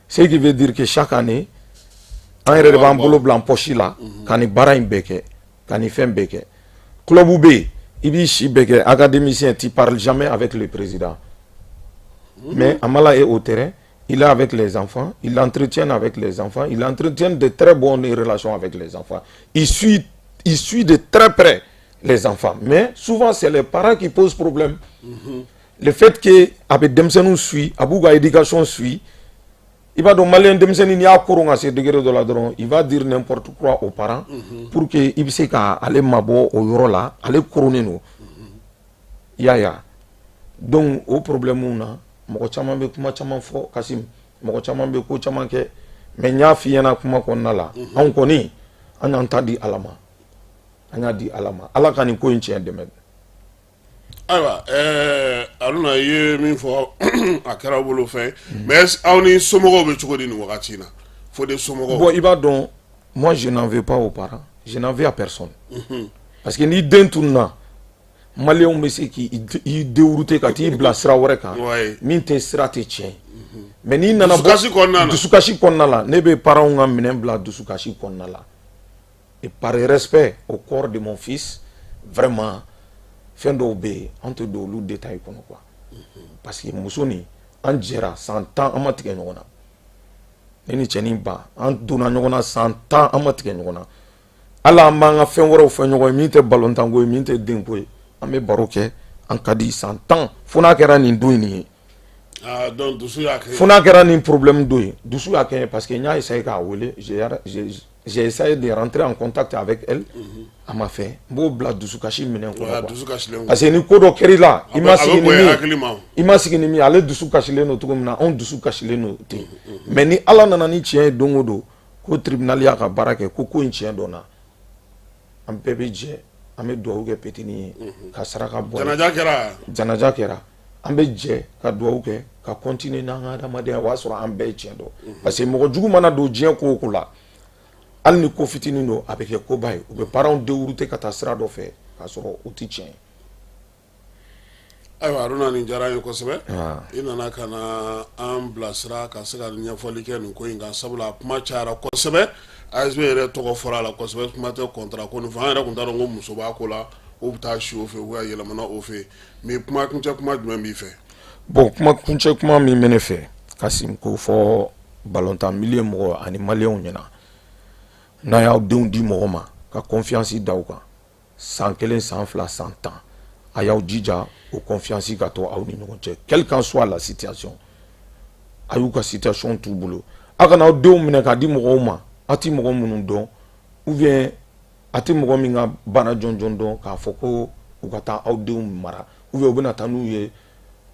Speaker 12: ce qui veut dire que chaque année an yɛrɛ de b'an bolo bila poche la ka nin baara in bɛɛ kɛ ka nin fɛn bɛɛ kɛ club bɛ yen i b'i si bɛɛ kɛ académicien tu parles jamais avec le président mais Amala est au terrain il est avec les enfants il entretient avec les enfants il entretient de très bonnes relations avec les enfants il suit de très près les enfants mais souvent c'est les parents qui posent problème le fait que a bɛ denmisɛnninw suit a b'u ka éducation suit i b'a dɔn maliyɛn denmisɛnnin n'i y'a koron ka se degré dɔ la dɔrɔn il va dire n'importe quoi aux parents pour que i bɛ se ka ale mabɔ o yɔrɔ la ale koronnen don i y'a ye donc o problème na mɔgɔ caman bɛ kuma caman fɔ Kasim mɔgɔ caman bɛ ko caman kɛ mais n y'a f'i ɲɛna kuma kɔnɔna la anw kɔni an y'an ta di Ala ma an y'a di Ala ma Ala ka nin ko in tiɲɛ dɛmɛ.
Speaker 6: Ayiwa Aruna i ye min fɔ a kɛra bolo fɛn mais aw ni somɔgɔw bɛ cogo di nin wagati in na Fodé somɔgɔw.
Speaker 12: Bon i b'a dɔn moi je n'en veux pas aux parents je n'en veux à personne parce que ni den tununna maliyɛnw bɛ se k'i dérouter ka t'i bila sira wɛrɛ kan min tɛ sira tɛ tiɲɛ mais n'i nana bɔ dusukasi kɔnɔna la ne bɛ parents ka minɛn bila dusukasi kɔnɔna la et par respect au corps de mon fils vraiment fɛn dɔw bɛ yen an tɛ don olu détail kɔnɔ quoi parce que muso nin an jɛra san 10 an ma tigɛ ɲɔgɔn na ne ni cɛnin ba an donna ɲɔgɔn na san 10 an ma tigɛ ɲɔgɔn na hali an b'an ka fɛn wɛrɛw fɛ ɲɔgɔn ye min tɛ ballontan ko ye min tɛ den ko ye an bɛ baro kɛ an ka di san 10 fo n'a kɛra nin don nin ye
Speaker 6: donc dusu y'a kɛ
Speaker 12: fo n'a kɛra nin problème don ye dusu y'a kɛ parce que n y'a essayé k'a wele j'ai essayé de rentrer en contact avec elle a ma fait n b'o bila dusukasi minɛn kɔnɔ parce que ni ko dɔ kɛr'i la i ma sigi ni min ale dusu kasilen don cogo min na anw dusu kasilen don ten mais ni ala nana ni tiɲɛ ye don o don ko tribunal y'a ka baara kɛ ko in tiɲɛ dɔnna an bɛɛ bɛ jɛ an bɛ dugawu kɛ petini ye ka saraka bɔ janaja kɛra an bɛ jɛ ka dugawu kɛ ka continuer n'an ka adamadenya o y'a sɔrɔ an bɛɛ ye tiɲɛ dɔn parce que mɔgɔ jugu mana don diɲɛ ko o ko la hali ni ko fitinin don a bɛ kɛ koba ye u bɛ parents dérouter ka taa sira dɔ fɛ k'a sɔrɔ o tɛ tiɲɛ ye.
Speaker 6: ayiwa Haruna nin diyara n ye kosɛbɛ i nana ka na an bilasira ka se ka ɲɛfɔli kɛ nin ko in kan sabula kuma cayara kosɛbɛ ASB yɛrɛ tɔgɔ fɔra a la kosɛbɛ kuma tɛ contrat ko nin fɔ an yɛrɛ tun t'a dɔn ko muso b'a ko la o bɛ taa si o fɛ u ka yɛlɛmana o fɛ mais kuma kuncɛ kuma jumɛn b'i fɛ.
Speaker 12: bon kuma kuncɛ kuma min bɛ ne fɛ Kasim k'o fɔ ballontan milieu mɔgɔ ani maliyɛnw ɲɛna n'a y'aw denw di mɔgɔ ma ka confiance d'aw kan san 1 san 2 san 10 a y'aw jija o confiance ka to aw ni ɲɔgɔn cɛ quelle qu'en soit la situation a y'u ka situation t'u bolo a kana aw denw minɛ k'a di mɔgɔw ma a ti mɔgɔ minnu dɔn ou bien a ti mɔgɔ min ka bana jɔnjɔn dɔn k'a fɔ ko u ka taa aw denw mara ou bien u bɛna taa n'u ye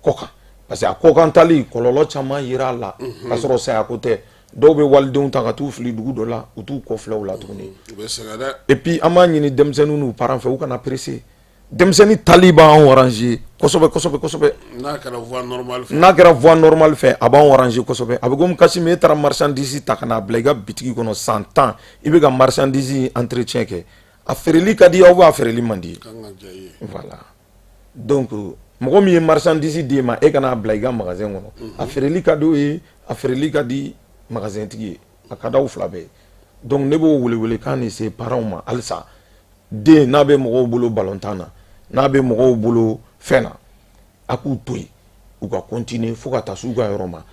Speaker 12: kɔ kan parce que a kɔkan tali kɔlɔlɔ caman yera a la ka sɔrɔ saya ko tɛ dɔw bɛ walidenw ta ka t'u fili dugu dɔ la u t'u kɔfilɛ u la tuguni et puis an b'a ɲini denmisɛnninw n'u parents fɛ u kana presser denmisɛnnin tali b'an ranger kosɛbɛ
Speaker 6: n'a kɛra
Speaker 12: voie normale fɛ a b'an ranger kosɛbɛ a bɛ komi Kasim e taara marchandise ta ka n'a bila i ka bitigi kɔnɔ san 10 i bɛ ka marchandise entretien kɛ a feereli ka di aw b'a feereli man di voilà donc mɔgɔ min ye marchandise d'e ma e kana bila i ka magasin kɔnɔ a feereli ka di o ye a feereli ka di magasin tigi ye a ka d'aw fila bɛɛ donc ne b'o wele kan de se parents ma halisa den n'a bɛ mɔgɔw bolo ballontan na n'a bɛ mɔgɔw bolo fɛn na a k'u to yen u ka continuer fo ka taa s'u ka yɔrɔ ma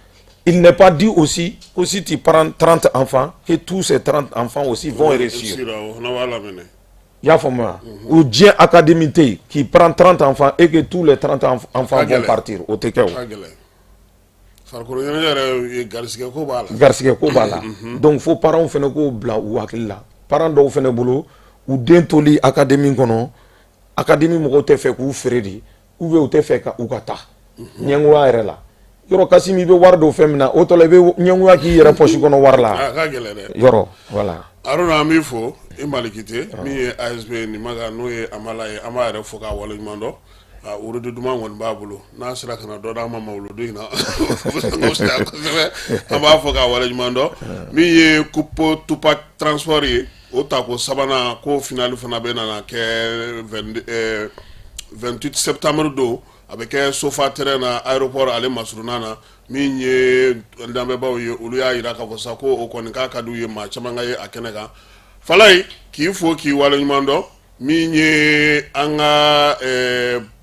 Speaker 12: il n'est pas dit aussi que si tu prends 30 enfants que tous ces 30 enfants aussi vont réussir i y'a faamuya o diɲɛ académie tɛ yen qui prend 30 enfants et que tous les 30 enfants vont partir o tɛ kɛ o
Speaker 6: farikolo ɲɛnajɛ yɛrɛ ye garisɛgɛ ko b'a la
Speaker 12: garisɛgɛ ko b'a la donc fo parents fɛnɛ k'o bila u hakili la parents dɔw fɛnɛ bolo u den toli académie kɔnɔ académie mɔgɔw tɛ fɛ k'u feere de ou bien u tɛ fɛ ka u ka taa ɲɛngoya yɛrɛ la yɔrɔ Kasim i bɛ wari dɔ fɛn min na o tɔ la i bɛ ɲɛngoya k'i yɛrɛ poche kɔnɔ wari la
Speaker 6: a ka gɛlɛn dɛ
Speaker 12: yɔrɔ voilà
Speaker 6: Haruna an b'i fo i Malikite min ye ASB Nimaga n'o ye Amala ye an b'a yɛrɛ fo k'a waleɲuman dɔn worodu duman kɔni b'a bolo n'a sera ka na dɔ d'an ma mawuludu in na kosɛbɛ an b'a fɔ k'a waleɲuman dɔn min ye Coupe Tupac Transport ye o tako sabanan ko finali fana bɛ nana kɛ 28 septembre don a bɛ kɛ Sofa terrain na aéroport ale masurunan na min ye lamɛnbaaw ye olu y'a jira k'a fɔ sa ko o kɔni k'a ka d'u ye maa caman ka ye a kɛnɛ kan Falaye k'i fo k'i waleɲuman dɔn min ye an ka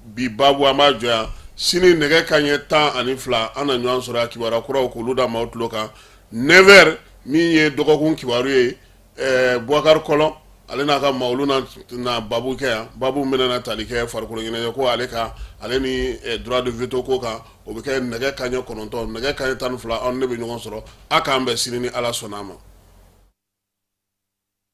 Speaker 6: bi babu an b'a jɔ yan sini nɛgɛ kanɲɛ 12 an na ɲɔgɔn sɔrɔ a kibaruya kuraw k'olu da maaw tulo kan 9h min ye dɔgɔkun kibaru ye Boubacar Kɔlɔn ale n'a ka maa olu na babu kɛ yan babu bɛna na tali kɛ farikolo ɲɛnajɛ ko ale ni droit de veto ko kan o bɛ kɛ nɛgɛ kanɲɛ 9 nɛgɛ kanɲɛ 12 anw ne bɛ ɲɔgɔn sɔrɔ a k'an bɛn sini ni Ala sɔnna a ma.